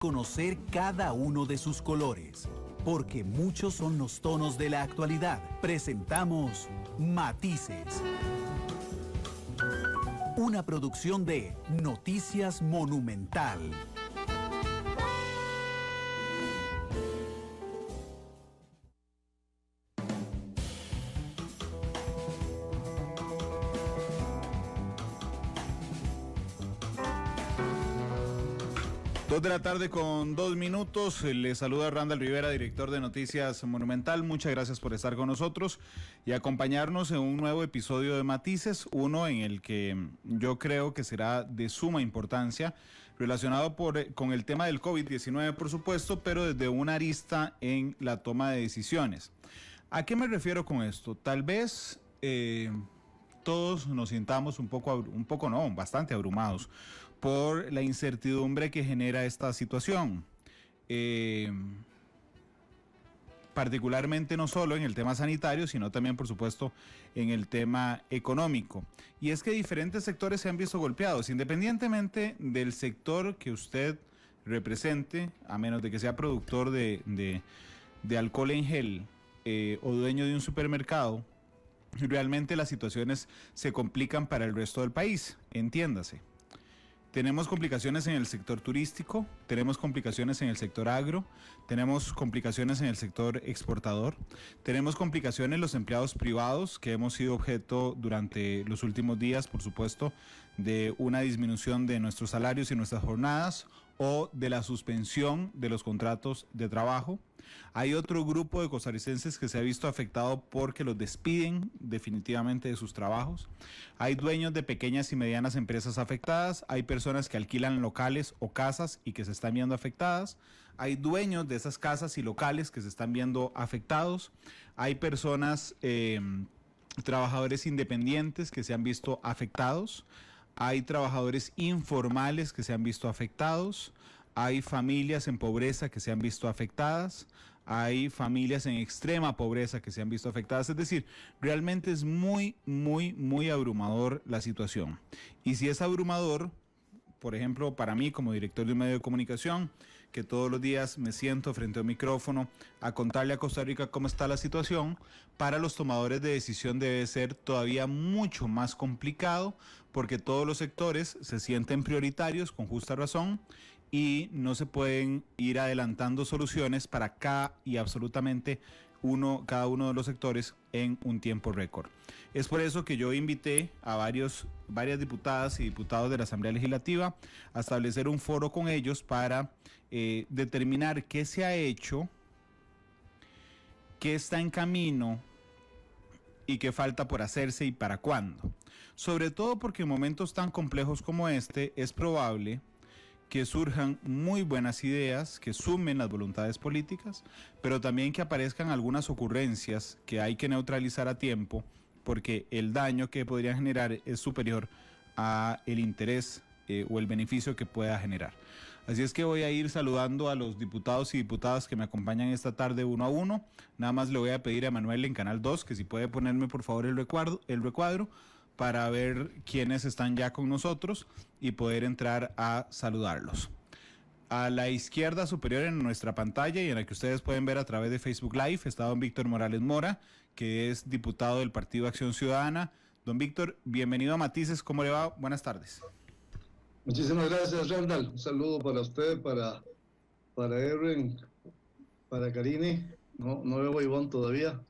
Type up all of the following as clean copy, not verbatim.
Conocer cada uno de sus colores, porque muchos son los tonos de la actualidad. Presentamos Matices, una producción de Noticias Monumental. Dos de la tarde con 2 minutos. Les saluda Randall Rivera, director de Noticias Monumental. Muchas gracias por estar con nosotros y acompañarnos en un nuevo episodio de Matices, uno en el que yo creo que será de suma importancia, relacionado con el tema del COVID-19, por supuesto, pero desde una arista en la toma de decisiones. ¿A qué me refiero con esto? Tal vez todos nos sintamos bastante abrumados por la incertidumbre que genera esta situación, particularmente no solo en el tema sanitario, sino también, por supuesto, en el tema económico. Y es que diferentes sectores se han visto golpeados, independientemente del sector que usted represente, a menos de que sea productor de alcohol en gel o dueño de un supermercado. Realmente las situaciones se complican para el resto del país, entiéndase. Tenemos complicaciones en el sector turístico, tenemos complicaciones en el sector agro, tenemos complicaciones en el sector exportador, tenemos complicaciones en los empleados privados, que hemos sido objeto durante los últimos días, por supuesto, de una disminución de nuestros salarios y nuestras jornadas, o de la suspensión de los contratos de trabajo. Hay otro grupo de costarricenses que se ha visto afectado porque los despiden definitivamente de sus trabajos. Hay dueños de pequeñas y medianas empresas afectadas. Hay personas que alquilan locales o casas y que se están viendo afectadas. Hay dueños de esas casas y locales que se están viendo afectados. Hay personas, trabajadores independientes que se han visto afectados. Hay trabajadores informales que se han visto afectados, hay familias en pobreza que se han visto afectadas, hay familias en extrema pobreza que se han visto afectadas. Es decir, realmente es muy abrumador la situación. Y si es abrumador, por ejemplo, para mí como director de un medio de comunicación, que todos los días me siento frente a un micrófono a contarle a Costa Rica cómo está la situación, para los tomadores de decisión debe ser todavía mucho más complicado, porque todos los sectores se sienten prioritarios, con justa razón, y no se pueden ir adelantando soluciones para cada uno de los sectores en un tiempo récord. Es por eso que yo invité a varias diputadas y diputados de la Asamblea Legislativa a establecer un foro con ellos para determinar qué se ha hecho, qué está en camino y qué falta por hacerse y para cuándo. Sobre todo porque en momentos tan complejos como este es probable que surjan muy buenas ideas, que sumen las voluntades políticas, pero también que aparezcan algunas ocurrencias que hay que neutralizar a tiempo, porque el daño que podrían generar es superior a el interés o el beneficio que pueda generar. Así es que voy a ir saludando a los diputados y diputadas que me acompañan esta tarde uno a uno. Nada más le voy a pedir a Manuel en Canal 2 que si puede ponerme por favor el recuadro para ver quiénes están ya con nosotros y poder entrar a saludarlos. A la izquierda superior en nuestra pantalla y en la que ustedes pueden ver a través de Facebook Live está don Víctor Morales Mora, que es diputado del Partido Acción Ciudadana. Don Víctor, bienvenido a Matices, ¿cómo le va? Buenas tardes. Muchísimas gracias, Randall. Un saludo para usted, para Erwin, para Karine, no veo a Ivonne todavía,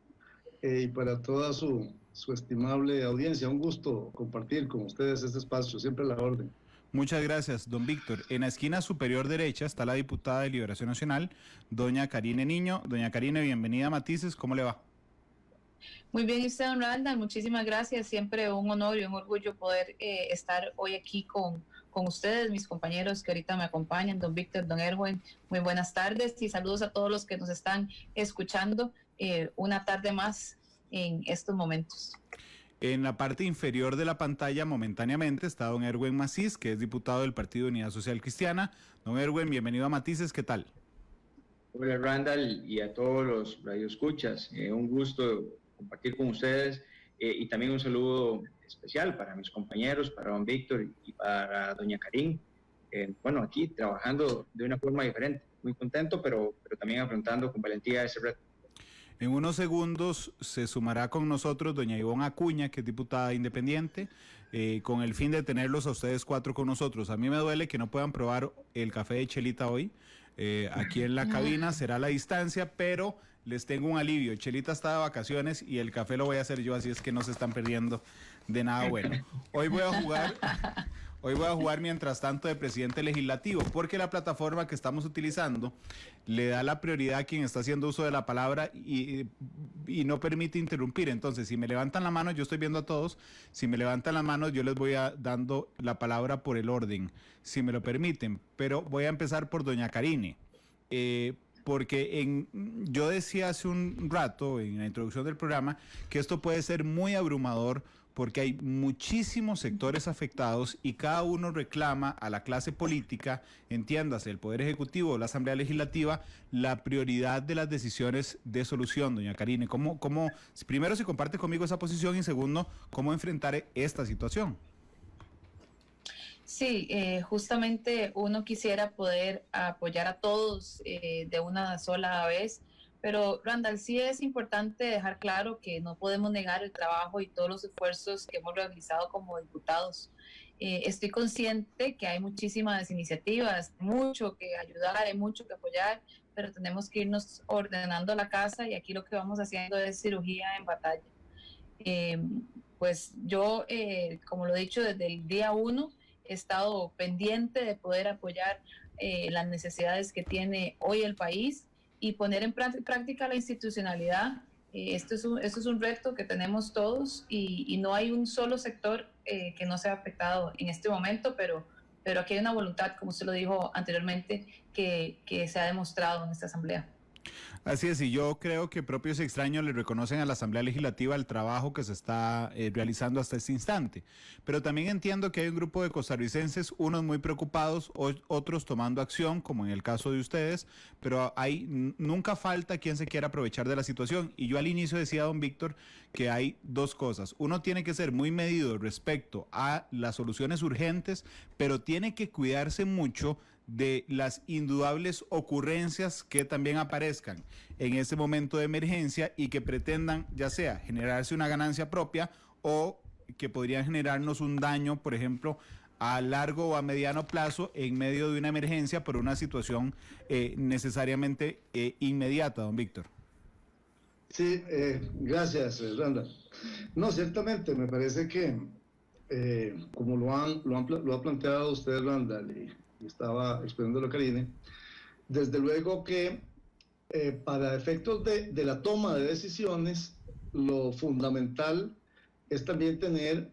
y para toda su estimable audiencia. Un gusto compartir con ustedes este espacio, siempre a la orden. Muchas gracias, don Víctor. En la esquina superior derecha está la diputada de Liberación Nacional, doña Karine Niño. Doña Karine, bienvenida a Matices, ¿cómo le va? Muy bien, usted, don Randall, muchísimas gracias. Siempre un honor y un orgullo poder estar hoy aquí con ustedes, mis compañeros que ahorita me acompañan, don Víctor, don Erwin. Muy buenas tardes y saludos a todos los que nos están escuchando una tarde más en estos momentos. En la parte inferior de la pantalla momentáneamente está don Erwin Macís, que es diputado del Partido Unidad Social Cristiana. Don Erwin, bienvenido a Matices, ¿qué tal? Hola Randall y a todos los radioescuchas, un gusto compartir con ustedes y también un saludo especial para mis compañeros, para don Víctor y para doña Karin. bueno, aquí trabajando de una forma diferente. Muy contento, pero también afrontando con valentía ese reto. En unos segundos se sumará con nosotros doña Ivonne Acuña, que es diputada independiente, con el fin de tenerlos a ustedes 4 con nosotros. A mí me duele que no puedan probar el café de Chelita hoy. Aquí en la cabina será la distancia, pero les tengo un alivio. Chelita está de vacaciones y el café lo voy a hacer yo, así es que no se están perdiendo de nada bueno. Hoy voy a jugar mientras tanto de presidente legislativo, porque la plataforma que estamos utilizando le da la prioridad a quien está haciendo uso de la palabra y no permite interrumpir. Entonces, si me levantan la mano, yo estoy viendo a todos, si me levantan la mano, yo les voy dando la palabra por el orden, si me lo permiten. Pero voy a empezar por doña Karine, porque yo decía hace un rato, en la introducción del programa, que esto puede ser muy abrumador, porque hay muchísimos sectores afectados y cada uno reclama a la clase política, entiéndase, el Poder Ejecutivo o la Asamblea Legislativa, la prioridad de las decisiones de solución. Doña Karine, primero, si comparte conmigo esa posición, y segundo, ¿cómo enfrentar esta situación? Sí, justamente uno quisiera poder apoyar a todos de una sola vez, pero Randall, sí es importante dejar claro que no podemos negar el trabajo y todos los esfuerzos que hemos realizado como diputados. Estoy consciente que hay muchísimas iniciativas, mucho que ayudar, hay mucho que apoyar, pero tenemos que irnos ordenando la casa y aquí lo que vamos haciendo es cirugía en batalla. Pues yo, como lo he dicho desde el día 1, he estado pendiente de poder apoyar las necesidades que tiene hoy el país y poner en práctica la institucionalidad. Esto es un reto que tenemos todos y no hay un solo sector que no sea afectado en este momento, pero aquí hay una voluntad, como usted lo dijo anteriormente, que se ha demostrado en esta Asamblea. Así es, y yo creo que propios y extraños le reconocen a la Asamblea Legislativa el trabajo que se está realizando hasta este instante. Pero también entiendo que hay un grupo de costarricenses, unos muy preocupados, otros tomando acción, como en el caso de ustedes, pero nunca falta quien se quiera aprovechar de la situación. Y yo al inicio decía, don Víctor, que hay dos cosas. Uno tiene que ser muy medido respecto a las soluciones urgentes, pero tiene que cuidarse mucho de las indudables ocurrencias que también aparezcan en este momento de emergencia y que pretendan ya sea generarse una ganancia propia o que podrían generarnos un daño, por ejemplo, a largo o a mediano plazo en medio de una emergencia por una situación necesariamente inmediata, don Víctor. Sí, gracias, Randall. No, ciertamente, me parece que como lo ha planteado usted, Randall, y estaba exponiéndolo Karine, desde luego que para efectos de la toma de decisiones, lo fundamental es también tener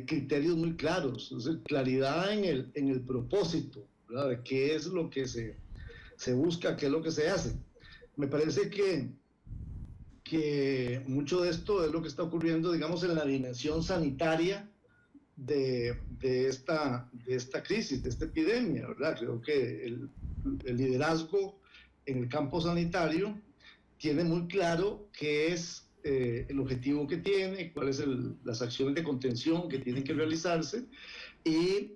criterios muy claros, es decir, claridad en el propósito, ¿verdad? De qué es lo que se busca, qué es lo que se hace. Me parece que mucho de esto es lo que está ocurriendo, digamos, en la dimensión sanitaria de esta crisis, de esta epidemia, ¿verdad? Creo que el liderazgo en el campo sanitario tiene muy claro qué es el objetivo que tiene, cuáles las acciones de contención que tienen que realizarse y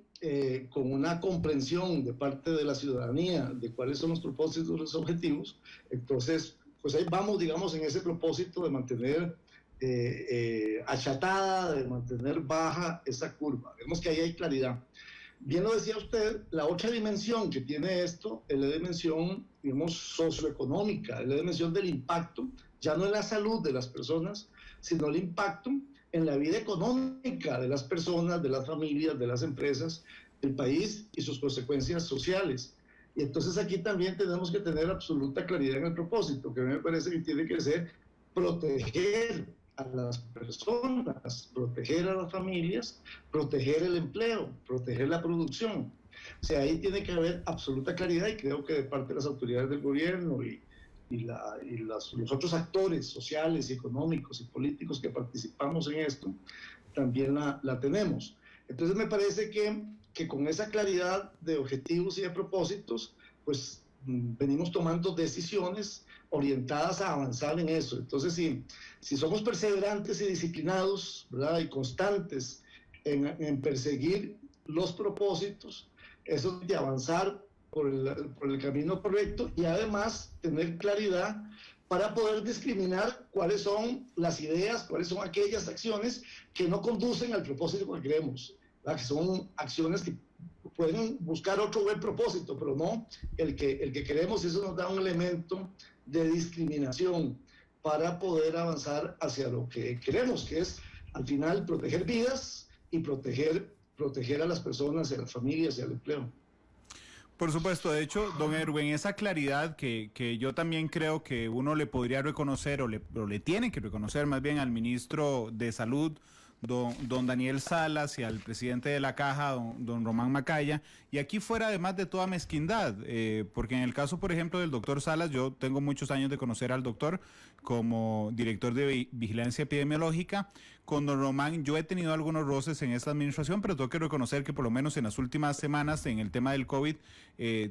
con una comprensión de parte de la ciudadanía de cuáles son los propósitos, los objetivos. Entonces, pues ahí vamos, digamos, en ese propósito de mantener achatada, de mantener baja esa curva. Vemos que ahí hay claridad. Bien lo decía usted, la otra dimensión que tiene esto es la dimensión, digamos, socioeconómica, es la dimensión del impacto, ya no en la salud de las personas, sino el impacto en la vida económica de las personas, de las familias, de las empresas, del país y sus consecuencias sociales. Y entonces aquí también tenemos que tener absoluta claridad en el propósito, que a mí me parece que tiene que ser proteger a las personas, proteger a las familias, proteger el empleo, proteger la producción. O sea, ahí tiene que haber absoluta claridad y creo que de parte de las autoridades del gobierno y los otros actores sociales, económicos y políticos que participamos en esto, también la tenemos. Entonces me parece que con esa claridad de objetivos y de propósitos, pues venimos tomando decisiones orientadas a avanzar en eso. Entonces, si somos perseverantes y disciplinados, ¿verdad? Y constantes en perseguir los propósitos, Eso de avanzar por el camino correcto y además tener claridad para poder discriminar cuáles son las ideas, cuáles son aquellas acciones que no conducen al propósito que queremos, ¿verdad? Que son acciones que pueden buscar otro buen propósito, pero no el que queremos. Eso nos da un elemento de discriminación para poder avanzar hacia lo que queremos, que es al final proteger vidas y proteger a las personas, a las familias y al empleo. Por supuesto, de hecho, don Erwin, esa claridad que yo también creo que uno le podría reconocer o le tiene que reconocer más bien al ministro de Salud, don Daniel Salas, y al presidente de la Caja, don Román Macaya, y aquí fuera además de toda mezquindad, porque en el caso, por ejemplo, del doctor Salas, yo tengo muchos años de conocer al doctor como director de vigilancia epidemiológica. Con don Román yo he tenido algunos roces en esta administración, pero tengo que reconocer que por lo menos en las últimas semanas en el tema del COVID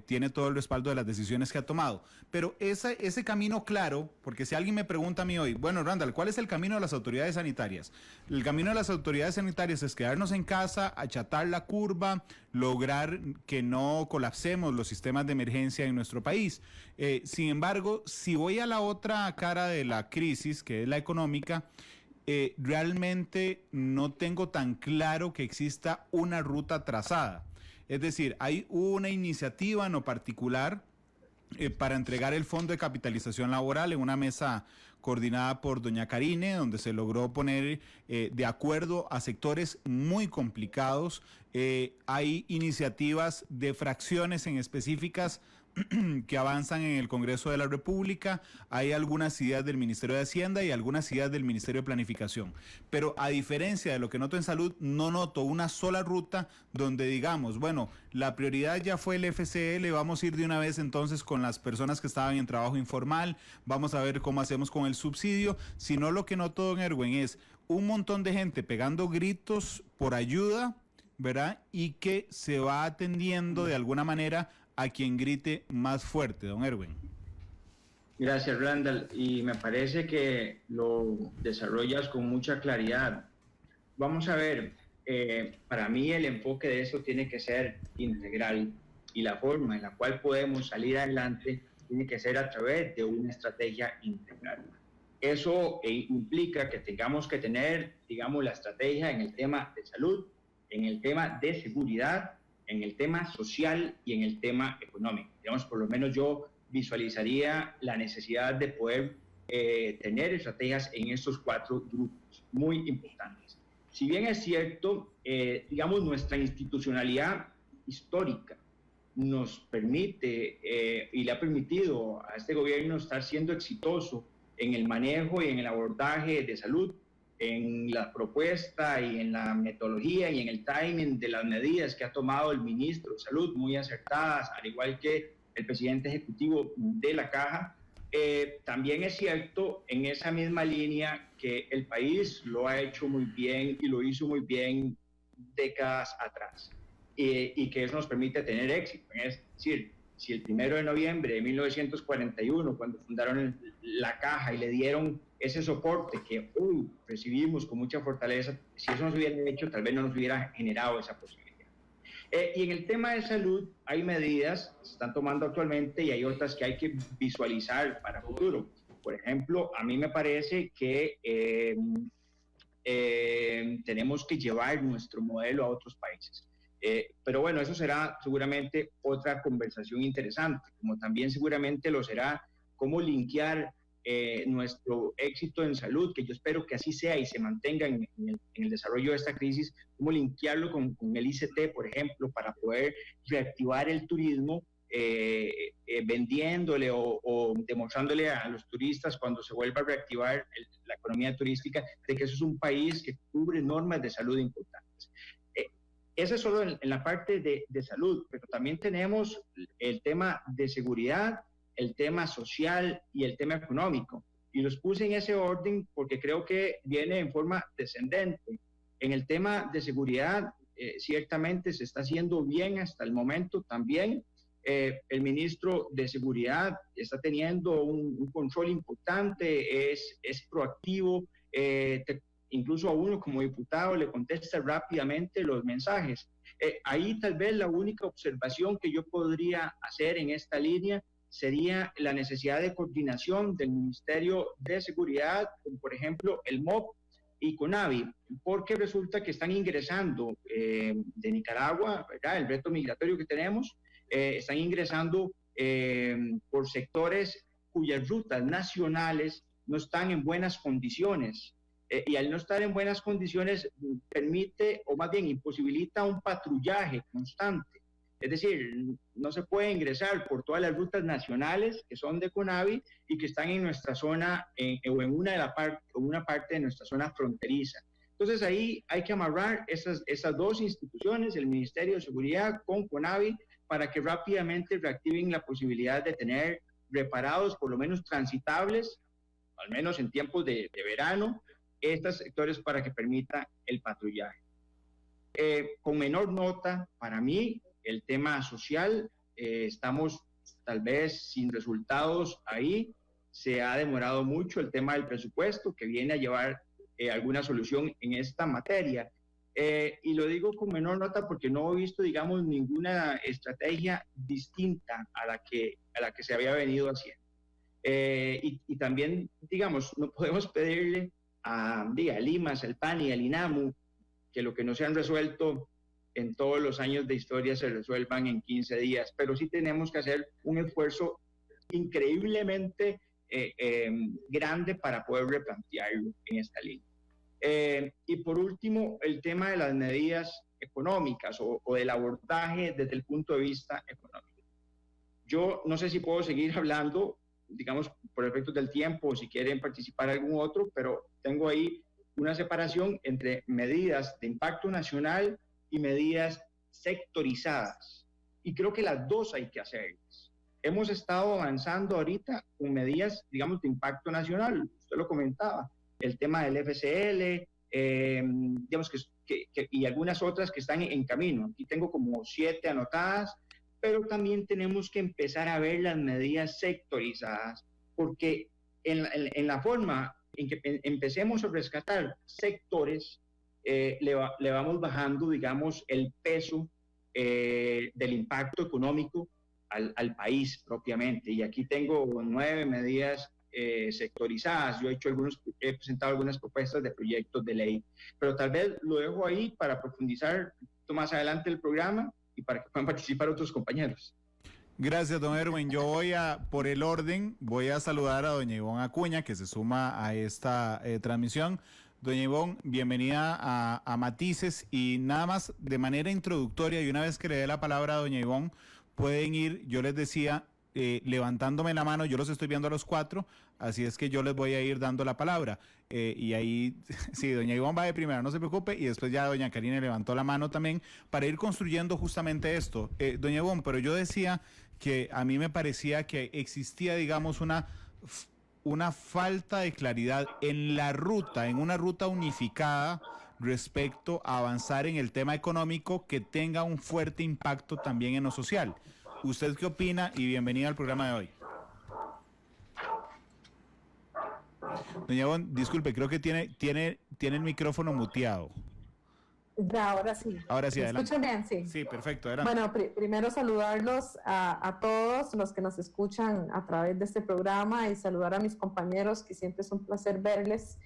tiene todo el respaldo de las decisiones que ha tomado. Pero ese camino claro, porque si alguien me pregunta a mí hoy, bueno, Randall, ¿cuál es el camino de las autoridades sanitarias? El camino de las autoridades sanitarias es quedarnos en casa, achatar la curva, lograr que no colapsemos los sistemas de emergencia en nuestro país. Sin embargo, si voy a la otra cara de la crisis, que es la económica, realmente no tengo tan claro que exista una ruta trazada. Es decir, hay una iniciativa en lo particular para entregar el Fondo de Capitalización Laboral en una mesa coordinada por doña Karine, donde se logró poner de acuerdo a sectores muy complicados. Hay iniciativas de fracciones en específicas que avanzan en el Congreso de la República, hay algunas ideas del Ministerio de Hacienda y algunas ideas del Ministerio de Planificación. Pero a diferencia de lo que noto en salud, no noto una sola ruta donde digamos, bueno, la prioridad ya fue el FCL, vamos a ir de una vez entonces con las personas que estaban en trabajo informal, vamos a ver cómo hacemos con el subsidio, sino lo que noto, don Erwin, es un montón de gente pegando gritos por ayuda, ¿verdad? Y que se va atendiendo de alguna manera a quien grite más fuerte, don Erwin. Gracias, Randall, y me parece que lo desarrollas con mucha claridad. Vamos a ver, para mí el enfoque de eso tiene que ser integral y la forma en la cual podemos salir adelante tiene que ser a través de una estrategia integral. Eso implica que tengamos que tener, digamos, la estrategia en el tema de salud, en el tema de seguridad, en el tema social y en el tema económico. Digamos, por lo menos yo visualizaría la necesidad de poder tener estrategias en estos 4 grupos muy importantes. Si bien es cierto, digamos, nuestra institucionalidad histórica nos permite y le ha permitido a este gobierno estar siendo exitoso en el manejo y en el abordaje de salud, en la propuesta y en la metodología y en el timing de las medidas que ha tomado el ministro de Salud, muy acertadas, al igual que el presidente ejecutivo de la Caja. También es cierto en esa misma línea que el país lo ha hecho muy bien y lo hizo muy bien décadas atrás, y que eso nos permite tener éxito. Es decir, si el 1 de noviembre de 1941, cuando fundaron la Caja y le dieron ese soporte que hoy recibimos con mucha fortaleza, si eso no se hubiera hecho, tal vez no nos hubiera generado esa posibilidad. Y en el tema de salud hay medidas que se están tomando actualmente y hay otras que hay que visualizar para el futuro. Por ejemplo, a mí me parece que tenemos que llevar nuestro modelo a otros países. Pero bueno, eso será seguramente otra conversación interesante, como también seguramente lo será cómo linkear nuestro éxito en salud, que yo espero que así sea y se mantenga en el desarrollo de esta crisis, cómo linkearlo con el ICT, por ejemplo, para poder reactivar el turismo, vendiéndole o demostrándole a los turistas cuando se vuelva a reactivar la economía turística, de que eso es un país que cubre normas de salud importantes. Eso es solo en la parte de salud, pero también tenemos el tema de seguridad, el tema social y el tema económico. Y los puse en ese orden porque creo que viene en forma descendente. En el tema de seguridad, ciertamente se está haciendo bien hasta el momento también. El ministro de Seguridad está teniendo un control importante, es proactivo, incluso a uno como diputado le contesta rápidamente los mensajes. Ahí tal vez la única observación que yo podría hacer en esta línea sería la necesidad de coordinación del Ministerio de Seguridad, con, por ejemplo, el MOP y CONAVI, porque resulta que están ingresando de Nicaragua, ¿verdad? El reto migratorio que tenemos, están ingresando por sectores cuyas rutas nacionales no están en buenas condiciones. Y al no estar en buenas condiciones permite, o más bien imposibilita, un patrullaje constante. Es decir, no se puede ingresar por todas las rutas nacionales que son de CONAVI y que están en nuestra zona o en una parte de nuestra zona fronteriza. Entonces ahí hay que amarrar esas dos instituciones, el Ministerio de Seguridad con CONAVI, para que rápidamente reactiven la posibilidad de tener reparados, por lo menos transitables, al menos en tiempos de verano, estos sectores para que permita el patrullaje. Con menor nota, para mí, el tema social, estamos tal vez sin resultados ahí, se ha demorado mucho el tema del presupuesto que viene a llevar alguna solución en esta materia. Y lo digo con menor nota porque no he visto, digamos, ninguna estrategia distinta a la que se había venido haciendo. Y también, digamos, no podemos pedirle a Limas, al PAN y al INAMU que lo que no se han resuelto en todos los años de historia se resuelvan en 15 días, pero sí tenemos que hacer un esfuerzo increíblemente grande para poder replantearlo en esta línea. Y por último, el tema de las medidas económicas o del abordaje desde el punto de vista económico. Yo no sé si puedo seguir hablando, digamos, por efectos del tiempo, o si quieren participar algún otro, pero tengo ahí una separación entre medidas de impacto nacional y medidas sectorizadas. Y creo que las dos hay que hacerlas. Hemos estado avanzando ahorita con medidas, digamos, de impacto nacional. Usted lo comentaba, el tema del FCL, digamos y algunas otras que están en camino. Aquí tengo como 7 anotadas, pero también tenemos que empezar a ver las medidas sectorizadas, porque en la forma en que empecemos a rescatar sectores, le vamos bajando, digamos, el peso del impacto económico al país propiamente. Y aquí tengo 9 medidas sectorizadas. Yo he presentado algunas propuestas de proyectos de ley, pero tal vez lo dejo ahí para profundizar más adelante el programa y para que puedan participar otros compañeros. Gracias, don Erwin. Yo por el orden, voy a saludar a doña Ivonne Acuña, que se suma a esta transmisión. Doña Ivonne, bienvenida a Matices, y nada más de manera introductoria, y una vez que le dé la palabra a doña Ivonne, pueden ir, yo les decía, levantándome la mano, yo los estoy viendo a los 4, así es que yo les voy a ir dando la palabra. Y ahí, sí, doña Ivonne va de primera, no se preocupe, y después ya doña Karine levantó la mano también, para ir construyendo justamente esto. Doña Ivonne, pero yo decía que a mí me parecía que existía, digamos, una falta de claridad en la ruta, en una ruta unificada respecto a avanzar en el tema económico que tenga un fuerte impacto también en lo social. ¿Usted qué opina? Y bienvenida al programa de hoy. Doña Ivonne, disculpe, creo que tiene el micrófono muteado. Ya, ahora sí. Ahora sí, ¿Me adelante. escuchan bien? Sí. Sí, perfecto, adelante. Bueno, primero saludarlos a todos los que nos escuchan a través de este programa y saludar a mis compañeros, que siempre es un placer verles.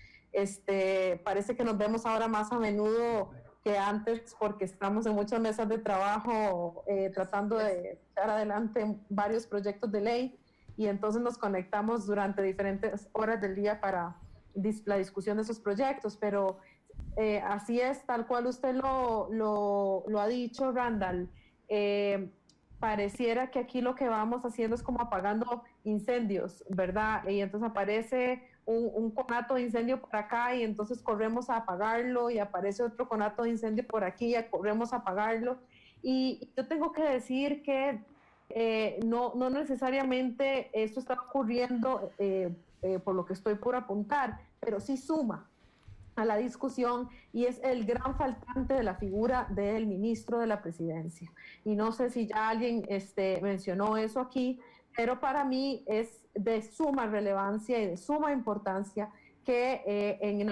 Parece que nos vemos ahora más a menudo que antes, porque estamos en muchas mesas de trabajo tratando de echar adelante varios proyectos de ley, y entonces nos conectamos durante diferentes horas del día para la discusión de esos proyectos, pero así es, tal cual usted lo ha dicho, Randall. Pareciera que aquí lo que vamos haciendo es como apagando incendios, ¿verdad? Y entonces aparece un conato de incendio por acá y entonces corremos a apagarlo, y aparece otro conato de incendio por aquí y corremos a apagarlo. Y yo tengo que decir que no necesariamente esto está ocurriendo por lo que estoy por apuntar, pero sí suma a la discusión, y es el gran faltante de la figura del ministro de la Presidencia. Y no sé si ya alguien mencionó eso aquí, pero para mí es de suma relevancia y de suma importancia que en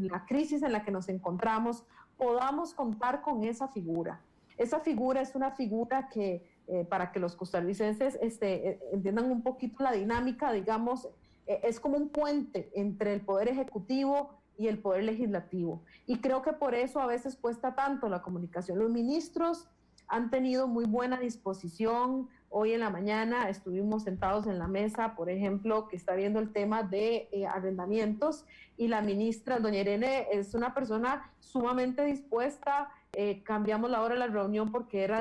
la crisis en la que nos encontramos podamos contar con esa figura. Esa figura es una figura que, para que los costarricenses entiendan un poquito la dinámica, digamos, es como un puente entre el Poder Ejecutivo y el Poder Legislativo. Y creo que por eso a veces cuesta tanto la comunicación. Los ministros han tenido muy buena disposición. Hoy en la mañana estuvimos sentados en la mesa, por ejemplo, que está viendo el tema de arrendamientos, y la ministra, doña Irene, es una persona sumamente dispuesta. Cambiamos la hora de la reunión porque era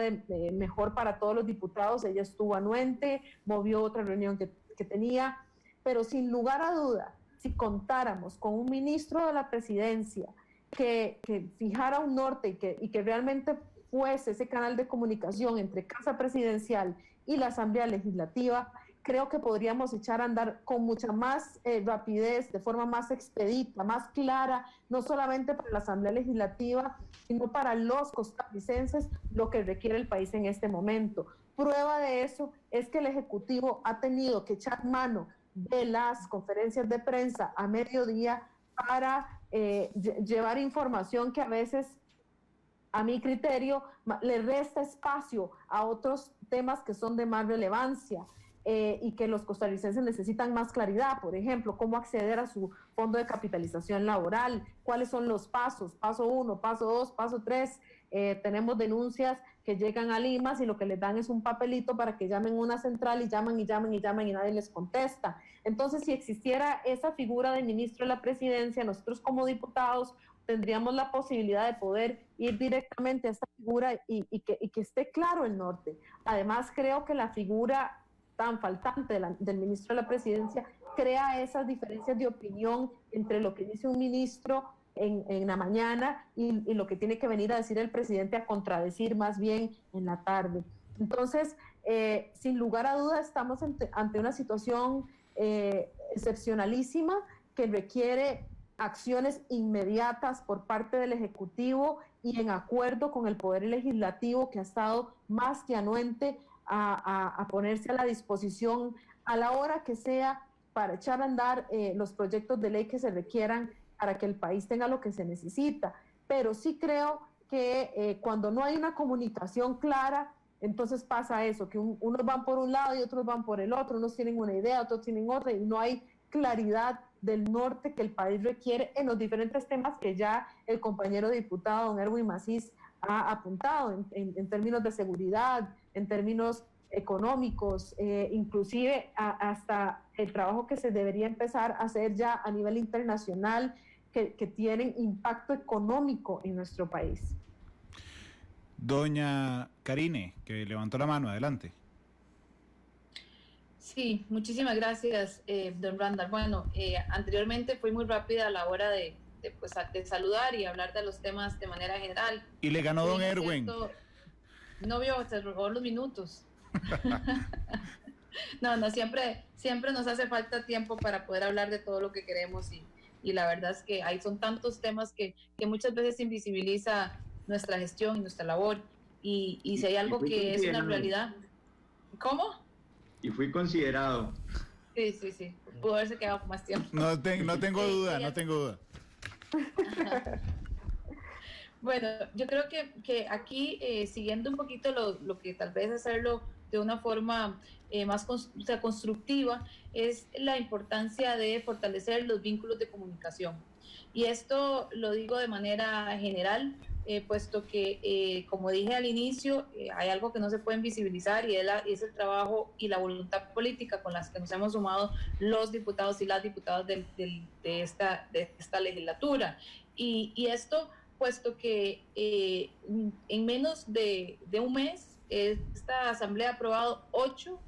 mejor para todos los diputados. Ella estuvo anuente, movió otra reunión que tenía, pero sin lugar a duda, si contáramos con un ministro de la presidencia que fijara un norte y que realmente fuese ese canal de comunicación entre Casa Presidencial y la Asamblea Legislativa, creo que podríamos echar a andar con mucha más rapidez, de forma más expedita, más clara, no solamente para la Asamblea Legislativa, sino para los costarricenses, lo que requiere el país en este momento. Prueba de eso es que el Ejecutivo ha tenido que echar mano de las conferencias de prensa a mediodía para llevar información que a veces, a mi criterio, le resta espacio a otros temas que son de más relevancia y que los costarricenses necesitan más claridad. Por ejemplo, cómo acceder a su fondo de capitalización laboral, cuáles son los pasos, paso 1, paso 2, paso 3. Tenemos denuncias que llegan a Limas y lo que les dan es un papelito para que llamen a una central, y llaman y llaman y llaman y nadie les contesta. Entonces, si existiera esa figura de ministro de la presidencia, nosotros como diputados tendríamos la posibilidad de poder ir directamente a esta figura y que esté claro el norte. Además, creo que la figura tan faltante del ministro de la presidencia crea esas diferencias de opinión entre lo que dice un ministro en la mañana y lo que tiene que venir a decir el presidente, a contradecir más bien en la tarde. Entonces, sin lugar a dudas, estamos ante una situación excepcionalísima que requiere acciones inmediatas por parte del Ejecutivo y en acuerdo con el Poder Legislativo, que ha estado más que anuente a ponerse a la disposición a la hora que sea para echar a andar los proyectos de ley que se requieran para que el país tenga lo que se necesita. Pero sí creo que cuando no hay una comunicación clara, entonces pasa eso, que unos van por un lado y otros van por el otro, unos tienen una idea, otros tienen otra, y no hay claridad del norte que el país requiere en los diferentes temas que ya el compañero diputado don Erwin Macís ha apuntado, en términos de seguridad, en términos económicos, inclusive hasta el trabajo que se debería empezar a hacer ya a nivel internacional, que tienen impacto económico en nuestro país. Doña Karine, que levantó la mano, adelante. Sí, muchísimas gracias, don Randall. Bueno, anteriormente fui muy rápida a la hora de saludar y hablar de los temas de manera general. Y le ganó don Erwin. No vio, se robó los minutos. No, siempre nos hace falta tiempo para poder hablar de todo lo que queremos y la verdad es que hay son tantos temas que muchas veces se invisibiliza nuestra gestión y nuestra labor y si hay algo que es una realidad. ¿Cómo? Y fui considerado. Sí, pudo haberse quedado más tiempo. No tengo duda. Bueno, yo creo que aquí, siguiendo un poquito lo que tal vez hacerlo de una forma más constructiva, es la importancia de fortalecer los vínculos de comunicación. Y esto lo digo de manera general, puesto que, como dije al inicio, hay algo que no se puede invisibilizar y es el trabajo y la voluntad política con las que nos hemos sumado los diputados y las diputadas de esta legislatura. Y esto, puesto que en menos de un mes, esta Asamblea ha aprobado 8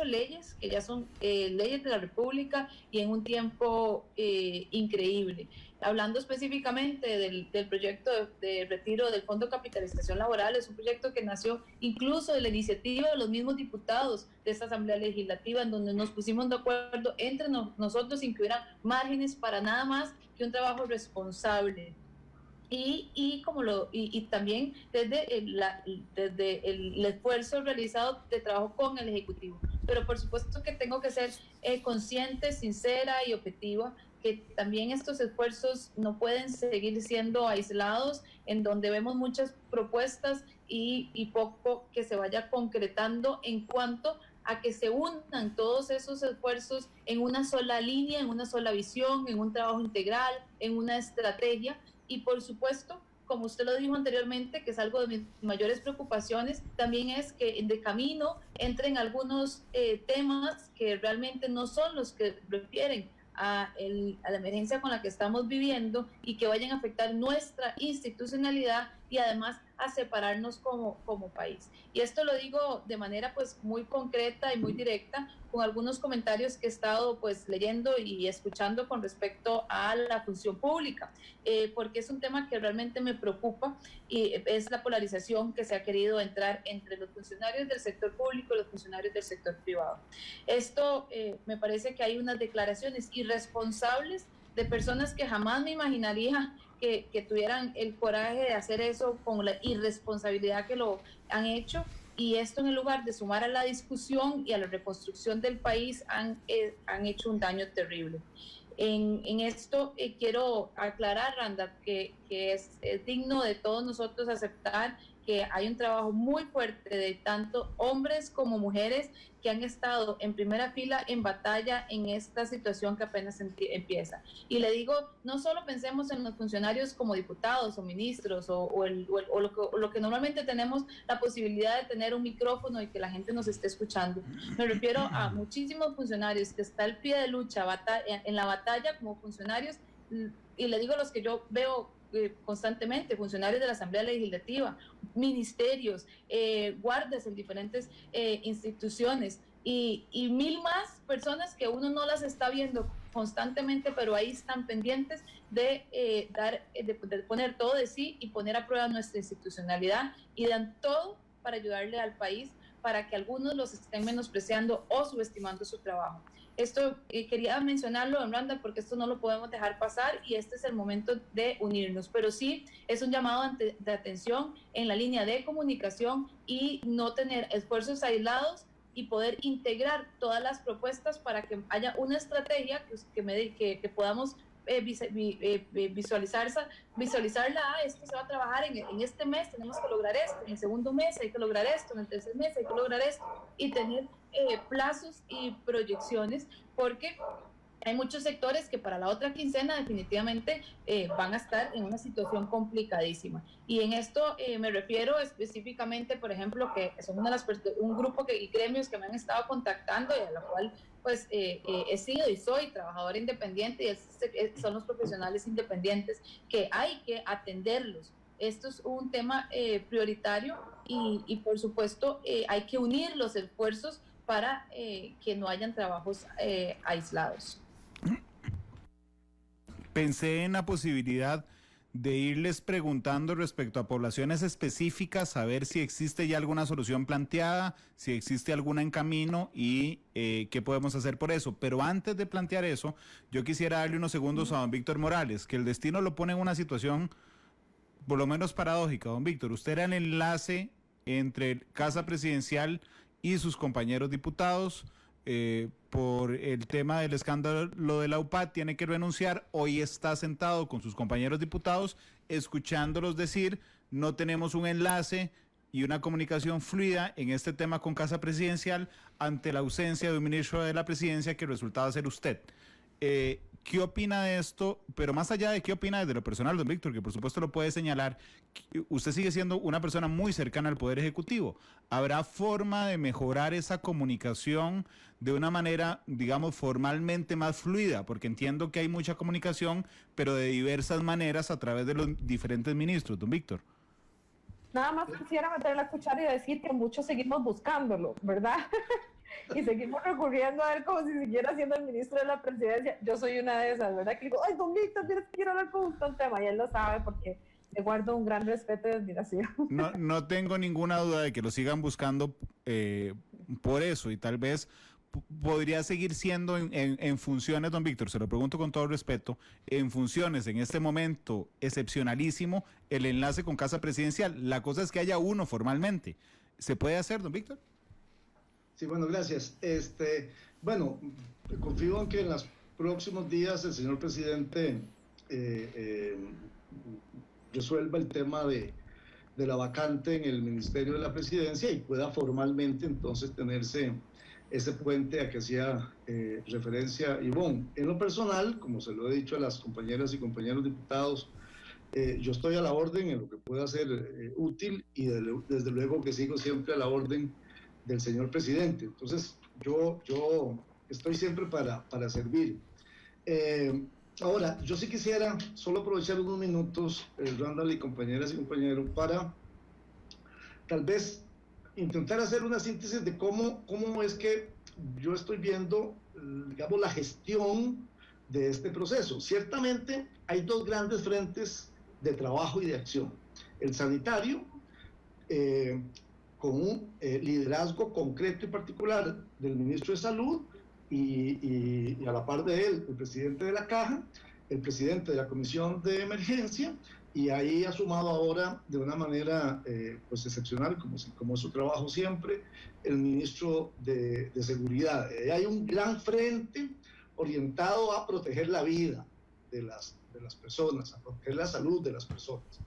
leyes, que ya son leyes de la República y en un tiempo increíble. Hablando específicamente del proyecto de retiro del Fondo de Capitalización Laboral, es un proyecto que nació incluso de la iniciativa de los mismos diputados de esta Asamblea Legislativa, en donde nos pusimos de acuerdo entre nosotros sin que hubiera márgenes para nada más que un trabajo responsable. Y también desde el esfuerzo realizado de trabajo con el Ejecutivo. Pero por supuesto que tengo que ser consciente, sincera y objetiva que también estos esfuerzos no pueden seguir siendo aislados, en donde vemos muchas propuestas y poco que se vaya concretando en cuanto a que se unan todos esos esfuerzos en una sola línea, en una sola visión, en un trabajo integral, en una estrategia. Y por supuesto, como usted lo dijo anteriormente, que es algo de mis mayores preocupaciones, también es que de camino entren algunos temas que realmente no son los que refieren a la emergencia con la que estamos viviendo y que vayan a afectar nuestra institucionalidad y además a separarnos como país. Y esto lo digo de manera pues muy concreta y muy directa, con algunos comentarios que he estado pues leyendo y escuchando con respecto a la función pública, porque es un tema que realmente me preocupa y es la polarización que se ha querido entrar entre los funcionarios del sector público y los funcionarios del sector privado. Esto me parece que hay unas declaraciones irresponsables de personas que jamás me imaginaría que tuvieran el coraje de hacer eso con la irresponsabilidad que lo han hecho, y esto en el lugar de sumar a la discusión y a la reconstrucción del país han hecho un daño terrible. En esto quiero aclarar, Randa, que es digno de todos nosotros aceptar que hay un trabajo muy fuerte de tanto hombres como mujeres que han estado en primera fila en batalla en esta situación que apenas empieza. Y le digo, no solo pensemos en los funcionarios como diputados o ministros o lo que normalmente tenemos la posibilidad de tener un micrófono y que la gente nos esté escuchando. Me refiero a muchísimos funcionarios que están al pie de lucha en la batalla como funcionarios, y le digo los que yo veo constantemente, funcionarios de la Asamblea Legislativa, ministerios, guardias en diferentes instituciones y mil más personas que uno no las está viendo constantemente, pero ahí están pendientes de poner todo de sí y poner a prueba nuestra institucionalidad, y dan todo para ayudarle al país, para que algunos los estén menospreciando o subestimando su trabajo. Esto quería mencionarlo, Randa, porque esto no lo podemos dejar pasar y este es el momento de unirnos, pero sí es un llamado de atención en la línea de comunicación y no tener esfuerzos aislados y poder integrar todas las propuestas para que haya una estrategia que podamos visualizarla. Esto se va a trabajar en este mes, tenemos que lograr esto, en el segundo mes hay que lograr esto, en el tercer mes hay que lograr esto, y tener plazos y proyecciones, porque hay muchos sectores que para la otra quincena definitivamente van a estar en una situación complicadísima. Y en esto me refiero específicamente, por ejemplo, que son un grupo y gremios que me han estado contactando y a la cual pues he sido y soy trabajadora independiente, y son los profesionales independientes que hay que atenderlos. Esto es un tema prioritario y por supuesto hay que unir los esfuerzos para que no hayan trabajos aislados. Pensé en la posibilidad de irles preguntando respecto a poblaciones específicas, a ver si existe ya alguna solución planteada, si existe alguna en camino y qué podemos hacer por eso. Pero antes de plantear eso, yo quisiera darle unos segundos a don Víctor Morales, que el destino lo pone en una situación por lo menos paradójica. Don Víctor, usted era el enlace entre Casa Presidencial y sus compañeros diputados. Por el tema del escándalo de la UPAD tiene que renunciar, hoy está sentado con sus compañeros diputados escuchándolos decir no tenemos un enlace y una comunicación fluida en este tema con Casa Presidencial ante la ausencia de un ministro de la Presidencia que resultaba ser usted. ¿Qué opina de esto? Pero más allá de qué opina desde lo personal, don Víctor, que por supuesto lo puede señalar, usted sigue siendo una persona muy cercana al Poder Ejecutivo. ¿Habrá forma de mejorar esa comunicación de una manera, digamos, formalmente más fluida? Porque entiendo que hay mucha comunicación, pero de diversas maneras a través de los diferentes ministros, don Víctor. Nada más quisiera meter la cuchara y decir que muchos seguimos buscándolo, ¿verdad? Y seguimos recurriendo a él como si siguiera siendo el ministro de la Presidencia. Yo soy una de esas, ¿verdad? Que digo, ay, don Víctor, quiero hablar con usted un tema, y él lo sabe porque le guardo un gran respeto y admiración. No tengo ninguna duda de que lo sigan buscando por eso, y tal vez podría seguir siendo en funciones, don Víctor, se lo pregunto con todo respeto, en funciones en este momento excepcionalísimo, el enlace con Casa Presidencial. La cosa es que haya uno formalmente. ¿Se puede hacer, don Víctor? Sí, bueno, gracias. Bueno, confío en que próximos días el señor presidente resuelva el tema de la vacante en el Ministerio de la Presidencia y pueda formalmente entonces tenerse ese puente a que hacía referencia Ivonne. En lo personal, como se lo he dicho a las compañeras y compañeros diputados, yo estoy a la orden en lo que pueda ser útil y desde luego que sigo siempre a la orden del señor presidente. Entonces, yo estoy siempre para servir. Ahora, yo sí quisiera solo aprovechar unos minutos, Randall y compañeras y compañeros, para tal vez intentar hacer una síntesis de cómo es que yo estoy viendo, digamos, la gestión de este proceso. Ciertamente hay dos grandes frentes de trabajo y de acción. El sanitario, con un liderazgo concreto y particular del ministro de Salud y a la par de él, el presidente de la Caja, el presidente de la Comisión de Emergencia, y ahí ha sumado ahora de una manera pues excepcional, como es su trabajo siempre, el ministro de Seguridad. Hay un gran frente orientado a proteger la vida de las personas, a proteger la salud de las personas.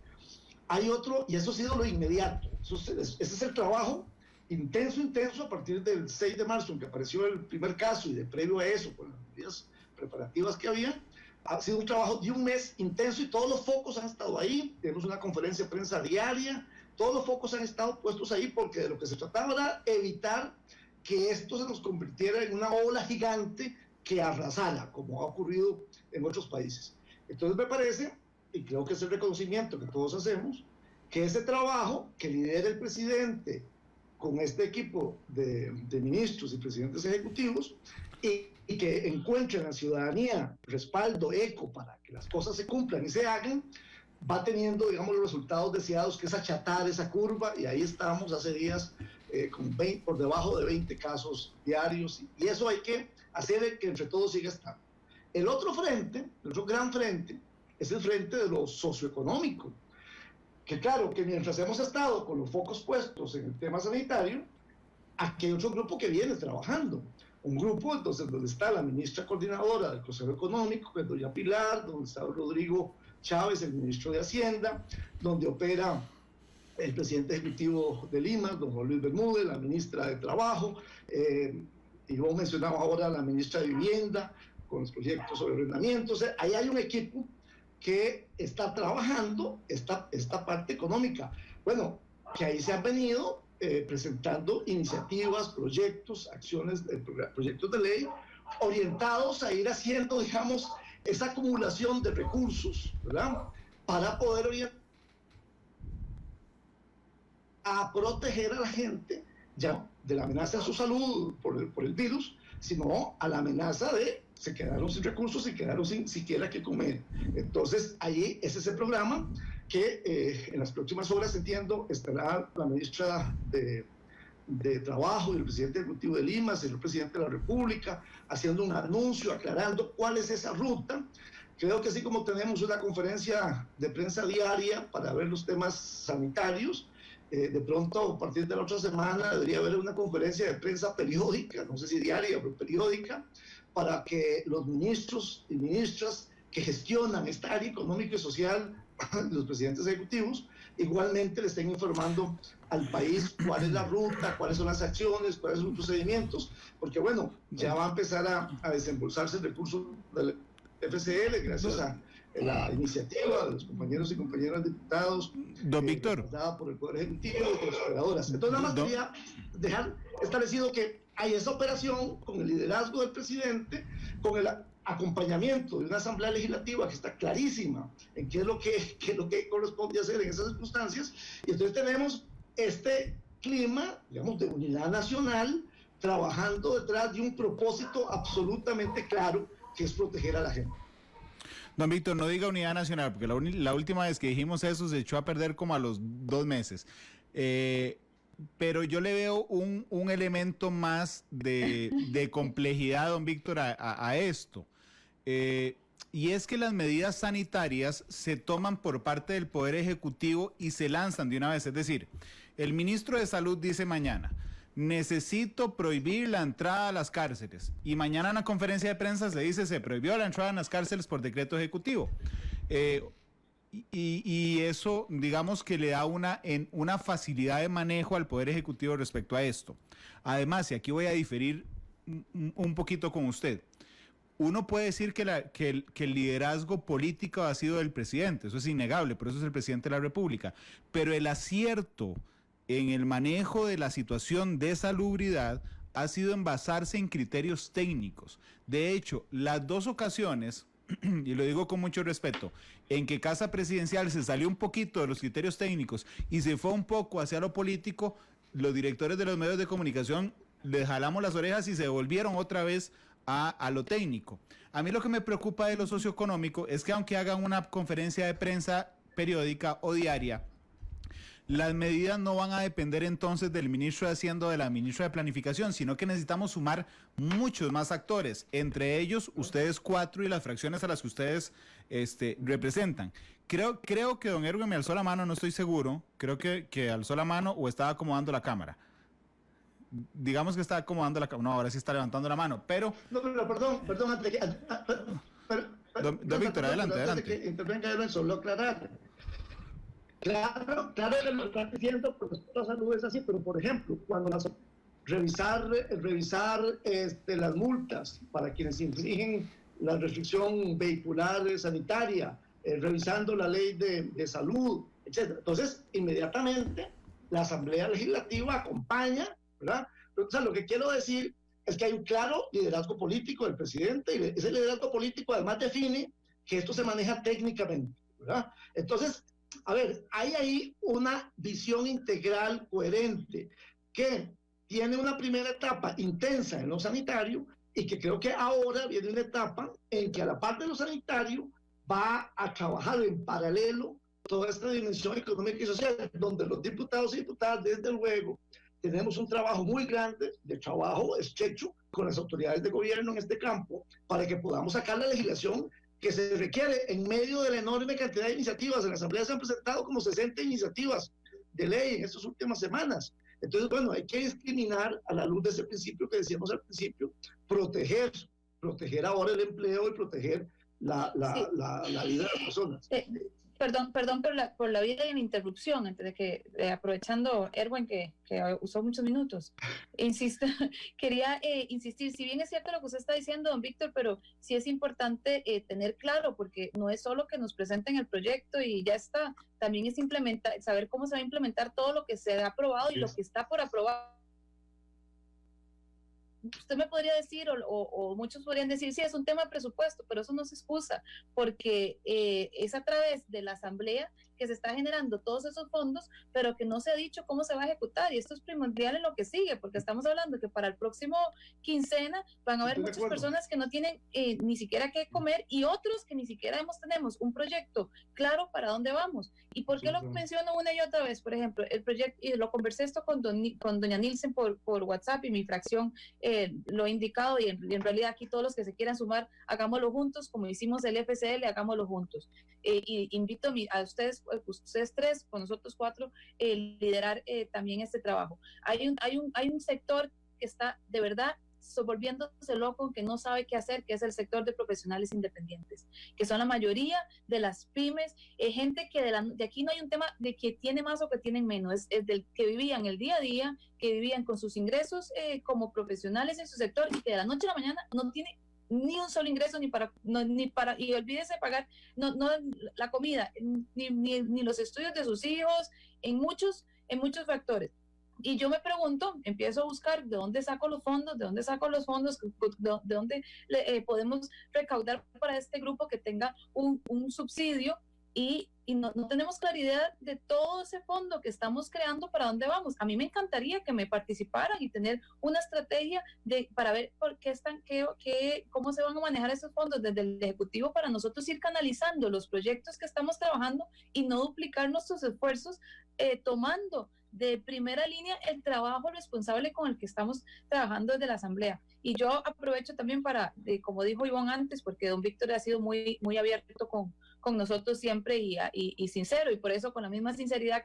Hay otro, y eso ha sido lo inmediato, ese es el trabajo intenso a partir del 6 de marzo, en que apareció el primer caso, y de previo a eso, con las medidas preparativas que había. Ha sido un trabajo de un mes intenso y todos los focos han estado ahí. Tenemos una conferencia de prensa diaria, todos los focos han estado puestos ahí porque de lo que se trataba era evitar que esto se nos convirtiera en una ola gigante que arrasara, como ha ocurrido en otros países. Entonces me parece, y creo que es el reconocimiento que todos hacemos, que ese trabajo que lidera el presidente con este equipo de ministros y presidentes ejecutivos y que encuentre en la ciudadanía respaldo, eco para que las cosas se cumplan y se hagan, va teniendo, digamos, los resultados deseados, que es achatar esa curva, y ahí estamos hace días por debajo de 20 casos diarios, y eso hay que hacer que entre todos siga estando. El otro frente, el otro gran frente, es el frente de lo socioeconómico, que claro, que mientras hemos estado con los focos puestos en el tema sanitario, aquí hay otro grupo que viene trabajando. Un grupo entonces donde está la ministra coordinadora del Consejo Económico, que es doña Pilar, donde está Rodrigo Chávez, el ministro de Hacienda, donde opera el presidente ejecutivo de Lima, don Juan Luis Bermúdez, la ministra de Trabajo, y vos mencionabas ahora la ministra de Vivienda, con los proyectos sobre arrendamiento. O sea, ahí hay un equipo que está trabajando esta parte económica. Bueno, que ahí se han venido presentando iniciativas, proyectos, acciones, proyectos de ley orientados a ir haciendo, digamos, esa acumulación de recursos, ¿verdad? Para poder orientar a proteger a la gente ya de la amenaza a su salud por el virus, sino a la amenaza de se quedaron sin recursos, se quedaron sin siquiera que comer. Entonces, ahí es ese programa que en las próximas horas, entiendo, estará la ministra de Trabajo y el presidente ejecutivo de Lima, el señor presidente de la República, haciendo un anuncio, aclarando cuál es esa ruta. Creo que así como tenemos una conferencia de prensa diaria para ver los temas sanitarios, de pronto a partir de la otra semana debería haber una conferencia de prensa periódica, no sé si diaria, pero periódica, para que los ministros y ministras que gestionan esta área económica y social, los presidentes ejecutivos, igualmente le estén informando al país cuál es la ruta, cuáles son las acciones, cuáles son los procedimientos, porque bueno, ya va a empezar a desembolsarse el recurso del FCL gracias a la iniciativa de los compañeros y compañeras diputados, don Víctor, dada por el Poder Ejecutivo y por las operadoras. Entonces nada más quería dejar establecido que hay esa operación con el liderazgo del presidente, con el acompañamiento de una asamblea legislativa que está clarísima en qué es lo que corresponde hacer en esas circunstancias, y entonces tenemos este clima, digamos, de unidad nacional, trabajando detrás de un propósito absolutamente claro, que es proteger a la gente. Don Víctor, no diga unidad nacional, porque la última vez que dijimos eso se echó a perder como a los 2 meses. Pero yo le veo un elemento más de complejidad, don Víctor, a esto. Y es que las medidas sanitarias se toman por parte del Poder Ejecutivo y se lanzan de una vez. Es decir, el ministro de Salud dice mañana, necesito prohibir la entrada a las cárceles. Y mañana en la conferencia de prensa se dice, se prohibió la entrada en las cárceles por decreto ejecutivo. Y eso, digamos que le da una facilidad de manejo al Poder Ejecutivo respecto a esto. Además, y aquí voy a diferir un poquito con usted, uno puede decir que el liderazgo político ha sido del presidente, eso es innegable, por eso es el presidente de la República, pero el acierto en el manejo de la situación de salubridad ha sido en basarse en criterios técnicos. De hecho, las dos ocasiones, y lo digo con mucho respeto, en que Casa Presidencial se salió un poquito de los criterios técnicos y se fue un poco hacia lo político, los directores de los medios de comunicación les jalamos las orejas y se volvieron otra vez a lo técnico. A mí lo que me preocupa de lo socioeconómico es que aunque hagan una conferencia de prensa periódica o diaria, las medidas no van a depender entonces del ministro de Hacienda o de la ministra de Planificación, sino que necesitamos sumar muchos más actores, entre ellos ustedes 4 y las fracciones a las que ustedes representan. Creo que don Erwin me alzó la mano, no estoy seguro, creo que alzó la mano o estaba acomodando la cámara. Digamos que está acomodando la cámara, no, ahora sí está levantando la mano, pero... No, pero perdón, antes de que... Don Víctor, adelante. Antes de que intervenga Erwin, solo aclarar. Claro que lo están diciendo, porque la salud es así, pero por ejemplo, cuando revisar las multas para quienes infringen la restricción vehicular sanitaria, revisando la ley de salud, etc. Entonces, inmediatamente la Asamblea Legislativa acompaña, ¿verdad? Entonces, lo que quiero decir es que hay un claro liderazgo político del presidente, y ese liderazgo político además define que esto se maneja técnicamente, ¿verdad? Entonces, a ver, hay ahí una visión integral coherente que tiene una primera etapa intensa en lo sanitario y que creo que ahora viene una etapa en que a la parte de lo sanitario va a trabajar en paralelo toda esta dimensión económica y social, donde los diputados y diputadas, desde luego, tenemos un trabajo muy grande, de trabajo estrecho con las autoridades de gobierno en este campo, para que podamos sacar la legislación que se requiere en medio de la enorme cantidad de iniciativas. En la Asamblea se han presentado como 60 iniciativas de ley en estas últimas semanas. Entonces, bueno, hay que discriminar a la luz de ese principio que decíamos al principio, proteger ahora el empleo y proteger la vida de las personas. Perdón por la vida y la interrupción, antes de que, aprovechando Erwin que usó muchos minutos, insisto, quería insistir, si bien es cierto lo que usted está diciendo, don Víctor, pero sí es importante tener claro, porque no es solo que nos presenten el proyecto y ya está, también es saber cómo se va a implementar todo lo que se ha aprobado y lo que está por aprobar. Usted me podría decir, o muchos podrían decir, sí, es un tema de presupuesto, pero eso no se excusa, porque es a través de la Asamblea que se está generando todos esos fondos, pero que no se ha dicho cómo se va a ejecutar, y esto es primordial en lo que sigue, porque estamos hablando que para el próximo quincena van a haber muchas personas que no tienen ni siquiera qué comer, y otros que ni siquiera tenemos un proyecto claro para dónde vamos. ¿Y por qué lo menciono una y otra vez? Por ejemplo, el proyecto, y lo conversé esto con doña Nielsen por WhatsApp, y mi fracción lo he indicado, y en realidad aquí todos los que se quieran sumar, hagámoslo juntos, como hicimos el FCL, hagámoslo juntos. Y invito a ustedes 3, con nosotros 4, liderar también este trabajo. Hay un sector que está de verdad volviéndose loco, que no sabe qué hacer, que es el sector de profesionales independientes, que son la mayoría de las pymes, gente que de aquí no hay un tema de que tiene más o que tienen menos, es del que vivían el día a día, que vivían con sus ingresos como profesionales en su sector, y que de la noche a la mañana no tiene ni un solo ingreso ni para y olvídese pagar no la comida, ni los estudios de sus hijos, en muchos factores. Y yo me pregunto, empiezo a buscar de dónde saco los fondos, de dónde podemos recaudar para este grupo que tenga un subsidio, y no tenemos claridad de todo ese fondo que estamos creando, para dónde vamos. A mí me encantaría que me participaran y tener una estrategia para ver por qué cómo se van a manejar esos fondos desde el Ejecutivo, para nosotros ir canalizando los proyectos que estamos trabajando y no duplicar nuestros esfuerzos, tomando de primera línea el trabajo responsable con el que estamos trabajando desde la Asamblea. Y yo aprovecho también como dijo Ivonne antes, porque don Víctor ha sido muy, muy abierto con nosotros siempre y sincero, y por eso con la misma sinceridad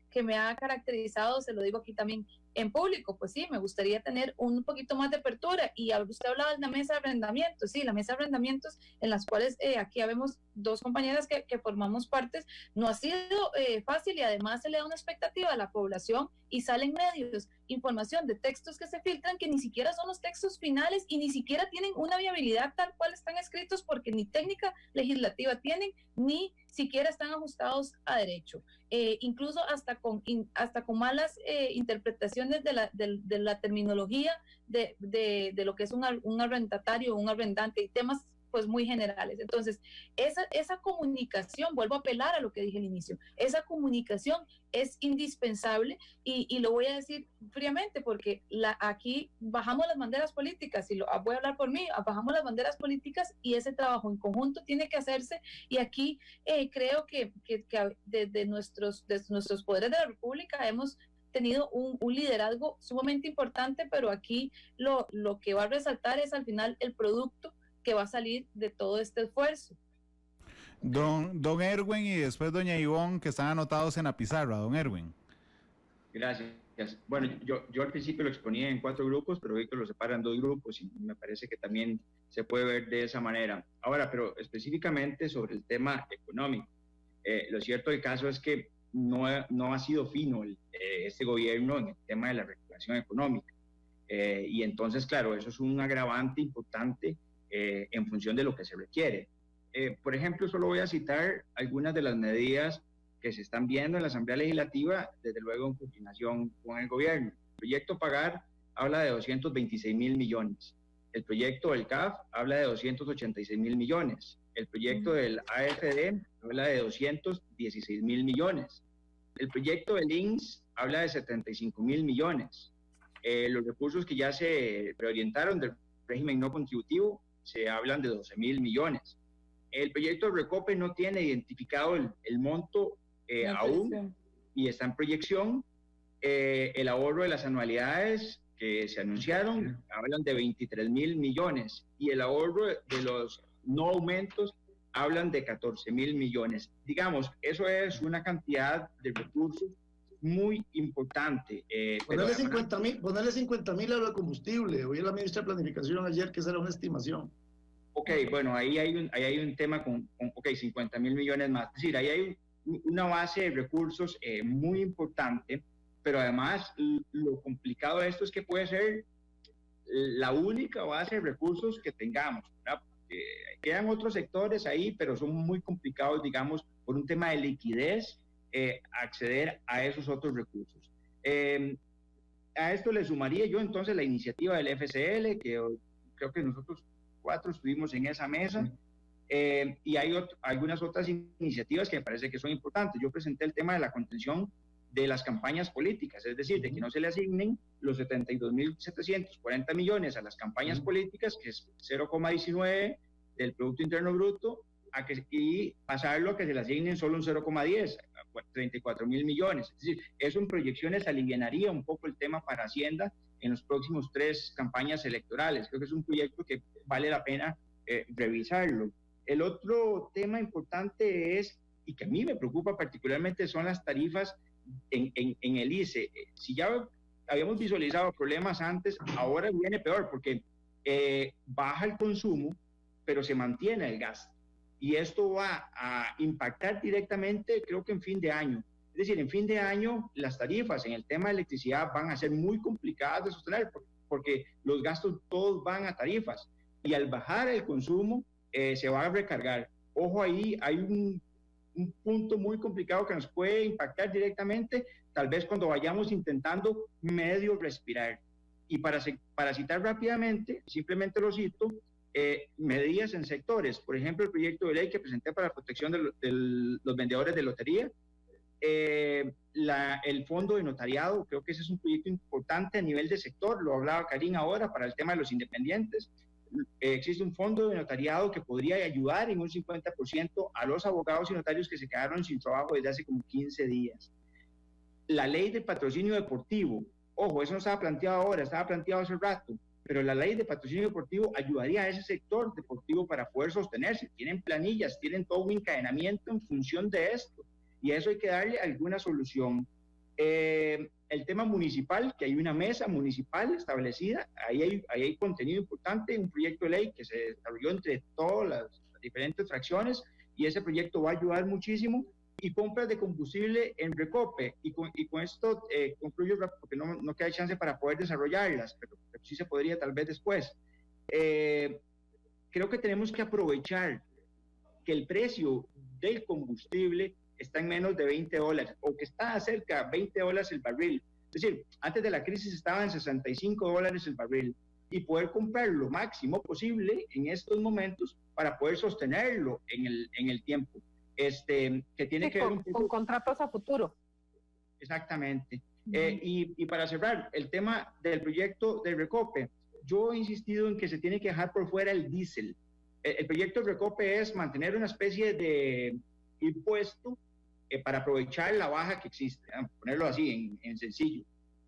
que me ha caracterizado, se lo digo aquí también, en público, pues sí, me gustaría tener un poquito más de apertura. Y usted hablaba de la mesa de arrendamientos, sí, la mesa de arrendamientos en las cuales aquí habemos dos compañeras que formamos partes, no ha sido fácil, y además se le da una expectativa a la población y salen medios, información de textos que se filtran que ni siquiera son los textos finales y ni siquiera tienen una viabilidad tal cual están escritos, porque ni técnica legislativa tienen, ni siquiera están ajustados a derecho. Incluso hasta con malas interpretaciones de la terminología de lo que es un arrendatario o un arrendante, y temas pues muy generales. Entonces, esa comunicación, vuelvo a apelar a lo que dije al inicio, esa comunicación es indispensable, y lo voy a decir fríamente, porque aquí bajamos las banderas políticas, y voy a hablar por mí, bajamos las banderas políticas, y ese trabajo en conjunto tiene que hacerse, y aquí creo que desde nuestros poderes de la República hemos tenido un liderazgo sumamente importante, pero aquí lo que va a resaltar es al final el producto que va a salir de todo este esfuerzo. Don Erwin y después doña Ivonne, que están anotados en la pizarra. Don Erwin. Gracias. Bueno, yo al principio lo exponía en 4 grupos, pero Víctor lo separa en 2 grupos, y me parece que también se puede ver de esa manera. Ahora, pero específicamente sobre el tema económico, lo cierto del caso es que no ha sido fino este gobierno en el tema de la regulación económica. Y entonces, claro, eso es un agravante importante en función de lo que se requiere. Por ejemplo, solo voy a citar algunas de las medidas que se están viendo en la Asamblea Legislativa, desde luego en coordinación con el gobierno. El proyecto Pagar habla de 226.000 millones. El proyecto del CAF habla de 286.000 millones. El proyecto del AFD habla de 216.000 millones. El proyecto del INSS habla de 75.000 millones. Los recursos que ya se reorientaron del régimen no contributivo se hablan de 12.000 millones. El proyecto de Recope no tiene identificado el monto aún, y está en proyección. El ahorro de las anualidades que se anunciaron hablan de 23.000 millones, y el ahorro de los no aumentos hablan de 14.000 millones. Digamos, eso es una cantidad de recursos muy importante. Ponerle 50.000 a lo de combustible. Oí la ministra de Planificación ayer que esa era una estimación. Ok, bueno, ahí hay un tema con 50.000 millones más. Es decir, ahí hay una base de recursos muy importante, pero además lo complicado de esto es que puede ser la única base de recursos que tengamos, ¿verdad? Quedan otros sectores ahí, pero son muy complicados, digamos, por un tema de liquidez, acceder a esos otros recursos. A esto le sumaría yo entonces la iniciativa del FCL, que creo que nosotros 4 estuvimos en esa mesa, y hay algunas otras iniciativas que me parece que son importantes. Yo presenté el tema de la contención de las campañas políticas, es decir, de que no se le asignen los 72.740 millones a las campañas políticas, que es 0,19 del Producto Interno Bruto, y pasarlo a que se le asignen solo un 0,10, 34.000 millones. Es decir, eso en proyecciones alivianaría un poco el tema para Hacienda en los próximos 3 campañas electorales. Creo que es un proyecto que vale la pena revisarlo. El otro tema importante es, y que a mí me preocupa particularmente, son las tarifas en el ICE. Si ya habíamos visualizado problemas antes, ahora viene peor, porque baja el consumo, pero se mantiene el gasto. Y esto va a impactar directamente, creo que en fin de año. Es decir, en fin de año las tarifas en el tema de electricidad van a ser muy complicadas de sostener, porque los gastos todos van a tarifas. Y al bajar el consumo, se va a recargar. Ojo, ahí hay un punto muy complicado que nos puede impactar directamente, tal vez cuando vayamos intentando medio respirar. Y para citar rápidamente, simplemente lo cito, medidas en sectores, por ejemplo, el proyecto de ley que presenté para la protección de los vendedores de lotería, el fondo de notariado, creo que ese es un proyecto importante a nivel de sector, lo hablaba Karin ahora para el tema de los independientes. Existe un fondo de notariado que podría ayudar en un 50% a los abogados y notarios que se quedaron sin trabajo desde hace como 15 días. La ley de patrocinio deportivo, ojo, eso no estaba planteado ahora, estaba planteado hace rato, pero la ley de patrocinio deportivo ayudaría a ese sector deportivo para poder sostenerse. Tienen planillas, tienen todo un encadenamiento en función de esto, y a eso hay que darle alguna solución. el tema municipal, que hay una mesa municipal establecida, ahí hay contenido importante, un proyecto de ley que se desarrolló entre todas las diferentes fracciones, y ese proyecto va a ayudar muchísimo, y compras de combustible en Recope, y con esto concluyo porque no queda chance para poder desarrollarlas, pero sí se podría tal vez después. Creo que tenemos que aprovechar que el precio del combustible está en menos de $20, o que está cerca de $20 el barril. Es decir, antes de la crisis estaba en $65 el barril, y poder comprar lo máximo posible en estos momentos para poder sostenerlo en el tiempo. Que tiene que ver un poco con contratos a futuro. Exactamente. Y para cerrar, el tema del proyecto de Recope, yo he insistido en que se tiene que dejar por fuera el diésel. El proyecto de Recope es mantener una especie de impuesto para aprovechar la baja que existe, ponerlo así en sencillo.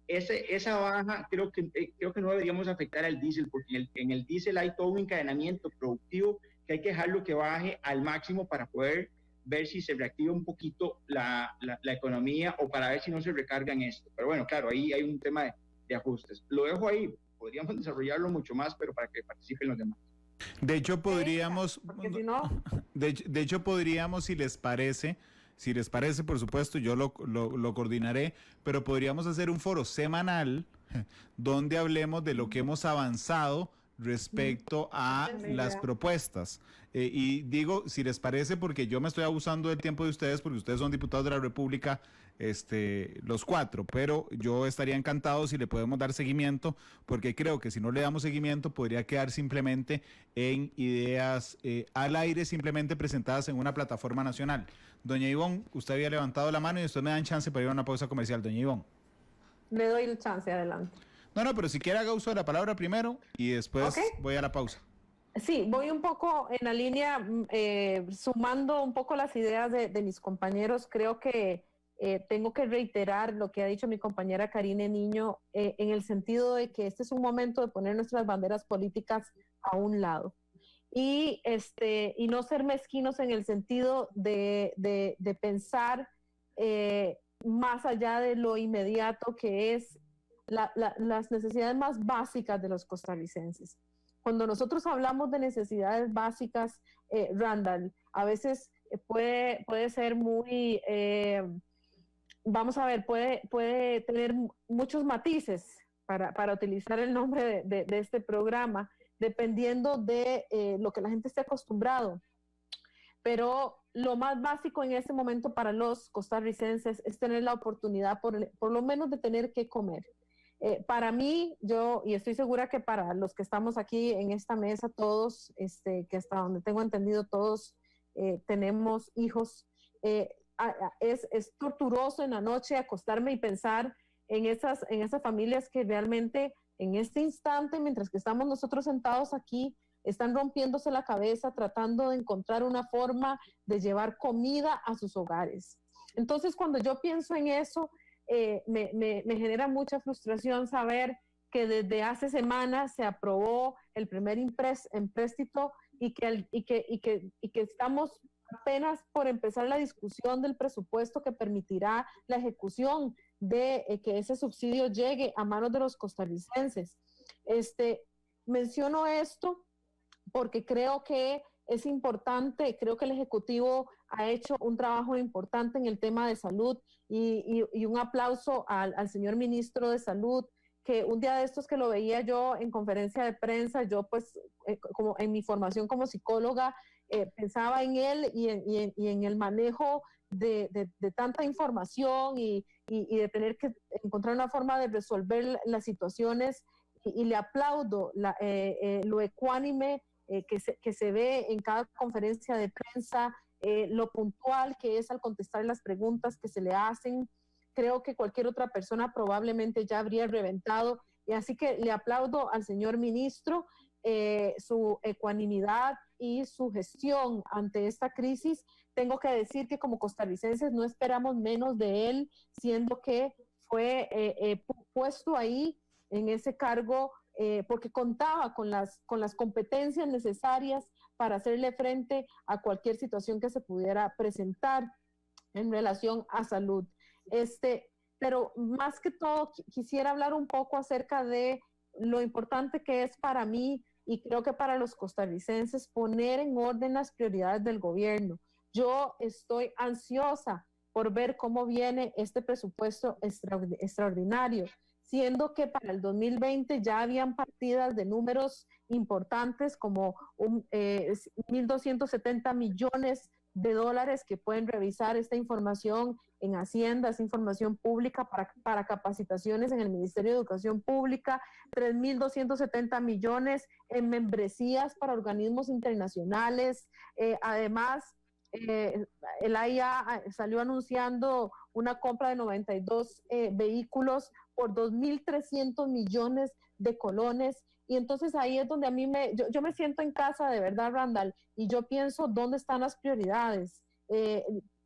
Esa baja creo que no deberíamos afectar al diésel, porque en el diésel hay todo un encadenamiento productivo que hay que dejarlo que baje al máximo para poder ver si se reactiva un poquito la economía, o para ver si no se recarga en esto. Pero bueno, claro, ahí hay un tema de ajustes. Lo dejo ahí, podríamos desarrollarlo mucho más, pero para que participen los demás. De hecho, podríamos, Si no, de hecho, podríamos, si les parece, por supuesto, yo lo coordinaré, pero podríamos hacer un foro semanal donde hablemos de lo que hemos avanzado respecto a las propuestas. Y digo, si les parece, porque yo me estoy abusando del tiempo de ustedes, porque ustedes son diputados de la República, los 4, pero yo estaría encantado si le podemos dar seguimiento, porque creo que si no le damos seguimiento podría quedar simplemente en ideas al aire, simplemente presentadas en una plataforma nacional. Doña Ivonne, usted había levantado la mano y usted me dan chance para ir a una pausa comercial. Doña Ivonne. le doy el chance, adelante. No, pero si quiere haga uso de la palabra primero y después voy a la pausa. Sí, voy un poco en la línea, sumando un poco las ideas de mis compañeros. Creo que tengo que reiterar lo que ha dicho mi compañera Karine Niño, en el sentido de que este es un momento de poner nuestras banderas políticas a un lado. Y no ser mezquinos en el sentido de pensar más allá de lo inmediato, que es las necesidades más básicas de los costarricenses. Cuando nosotros hablamos de necesidades básicas, Randall, a veces puede ser muy, vamos a ver, puede tener muchos matices para utilizar el nombre de este programa, dependiendo de lo que la gente esté acostumbrado. Pero lo más básico en este momento para los costarricenses es tener la oportunidad por lo menos de tener que comer. Para mí, y estoy segura que para los que estamos aquí en esta mesa, todos, que hasta donde tengo entendido, todos tenemos hijos, es torturoso en la noche acostarme y pensar en esas familias que realmente en este instante, mientras que estamos nosotros sentados aquí, están rompiéndose la cabeza tratando de encontrar una forma de llevar comida a sus hogares. Entonces, cuando yo pienso en eso, me genera mucha frustración saber que desde hace semanas se aprobó el primer empréstito y que estamos apenas por empezar la discusión del presupuesto que permitirá la ejecución de que ese subsidio llegue a manos de los costarricenses. Menciono esto porque creo que es importante, creo que el Ejecutivo ha hecho un trabajo importante en el tema de salud y un aplauso al señor ministro de Salud, que un día de estos que lo veía yo en conferencia de prensa, yo pues como en mi formación como psicóloga, pensaba en él y en el manejo de tanta información y de tener que encontrar una forma de resolver las situaciones, y le aplaudo lo ecuánime que se ve en cada conferencia de prensa, lo puntual que es al contestar las preguntas que se le hacen. Creo que cualquier otra persona probablemente ya habría reventado, y así que le aplaudo al señor ministro su ecuanimidad y su gestión ante esta crisis. Tengo que decir que como costarricenses no esperamos menos de él, siendo que fue puesto ahí en ese cargo porque contaba con las competencias necesarias para hacerle frente a cualquier situación que se pudiera presentar en relación a salud. pero más que todo quisiera hablar un poco acerca de lo importante que es para mí y creo que para los costarricenses poner en orden las prioridades del gobierno. Yo estoy ansiosa por ver cómo viene este presupuesto extraordinario, siendo que para el 2020 ya habían partidas de números importantes como 1.270 millones de dólares que pueden revisar esta información en Hacienda, esta información pública para capacitaciones en el Ministerio de Educación Pública, 3.270 millones en membresías para organismos internacionales. Además, el AIA salió anunciando una compra de 92 vehículos por 2.300 millones de colones. Y entonces ahí es donde a mí yo me siento en casa de verdad, Randall, y yo pienso dónde están las prioridades.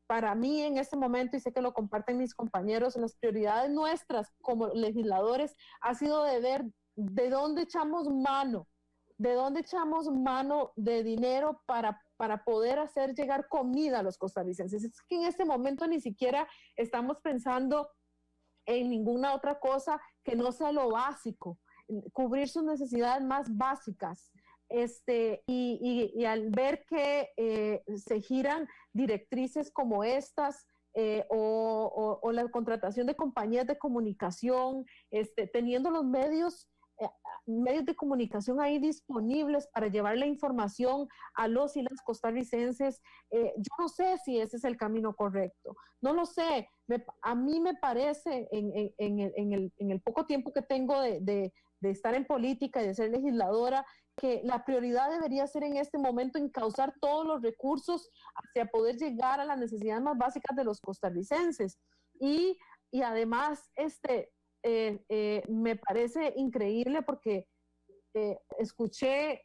Para mí en este momento, y sé que lo comparten mis compañeros, las prioridades nuestras como legisladores ha sido de ver de dónde echamos mano de dinero para poder hacer llegar comida a los costarricenses. Es que en este momento ni siquiera estamos pensando en ninguna otra cosa que no sea lo básico, cubrir sus necesidades más básicas. Y al ver que se giran directrices como estas, o la contratación de compañías de comunicación, teniendo los medios de comunicación ahí disponibles para llevar la información a los y las costarricenses, yo no sé si ese es el camino correcto, no lo sé. A mí me parece, en el poco tiempo que tengo de estar en política y de ser legisladora, que la prioridad debería ser en este momento encauzar todos los recursos hacia poder llegar a las necesidades más básicas de los costarricenses. Y además, me parece increíble porque escuché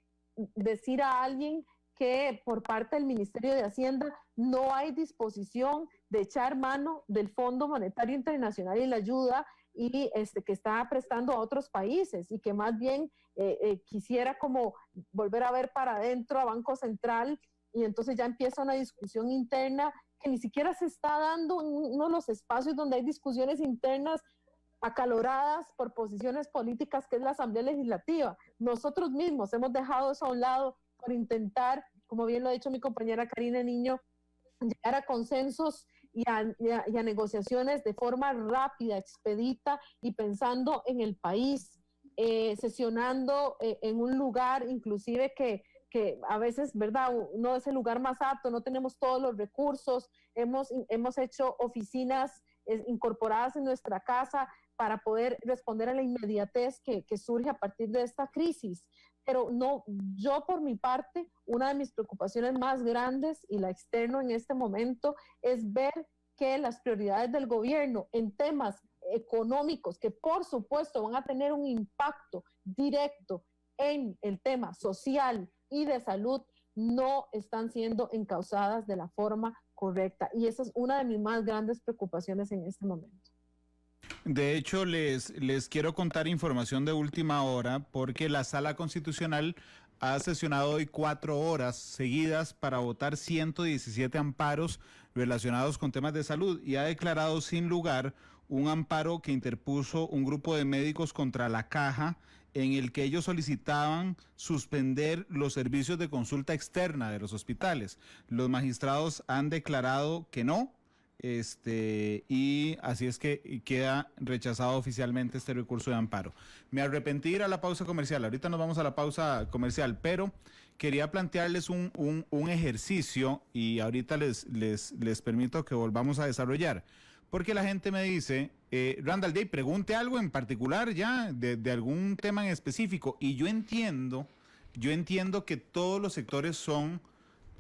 decir a alguien que por parte del Ministerio de Hacienda no hay disposición de echar mano del Fondo Monetario Internacional y la ayuda y que está prestando a otros países, y que más bien quisiera como volver a ver para adentro a Banco Central, y entonces ya empieza una discusión interna que ni siquiera se está dando en uno de los espacios donde hay discusiones internas acaloradas por posiciones políticas, que es la Asamblea Legislativa. Nosotros mismos hemos dejado eso a un lado por intentar, como bien lo ha dicho mi compañera Karina Niño, llegar a consensos y a negociaciones de forma rápida, expedita y pensando en el país, sesionando en un lugar inclusive que a veces, ¿verdad?, no es el lugar más apto, no tenemos todos los recursos, hemos hecho oficinas incorporadas en nuestra casa para poder responder a la inmediatez que surge a partir de esta crisis. Pero no, yo por mi parte, una de mis preocupaciones más grandes, y la externo en este momento, es ver que las prioridades del gobierno en temas económicos, que por supuesto van a tener un impacto directo en el tema social y de salud, no están siendo encauzadas de la forma correcta. Y esa es una de mis más grandes preocupaciones en este momento. De hecho, les quiero contar información de última hora, porque la Sala Constitucional ha sesionado hoy 4 horas seguidas para votar 117 amparos relacionados con temas de salud, y ha declarado sin lugar un amparo que interpuso un grupo de médicos contra la Caja, en el que ellos solicitaban suspender los servicios de consulta externa de los hospitales. Los magistrados han declarado que no, y así es que queda rechazado oficialmente este recurso de amparo. Me arrepentí de ir a la pausa comercial, ahorita nos vamos a la pausa comercial, pero quería plantearles un ejercicio, y ahorita les permito que volvamos a desarrollar, porque la gente me dice, Randall Day, pregunte algo en particular ya, de algún tema en específico, y yo entiendo que todos los sectores son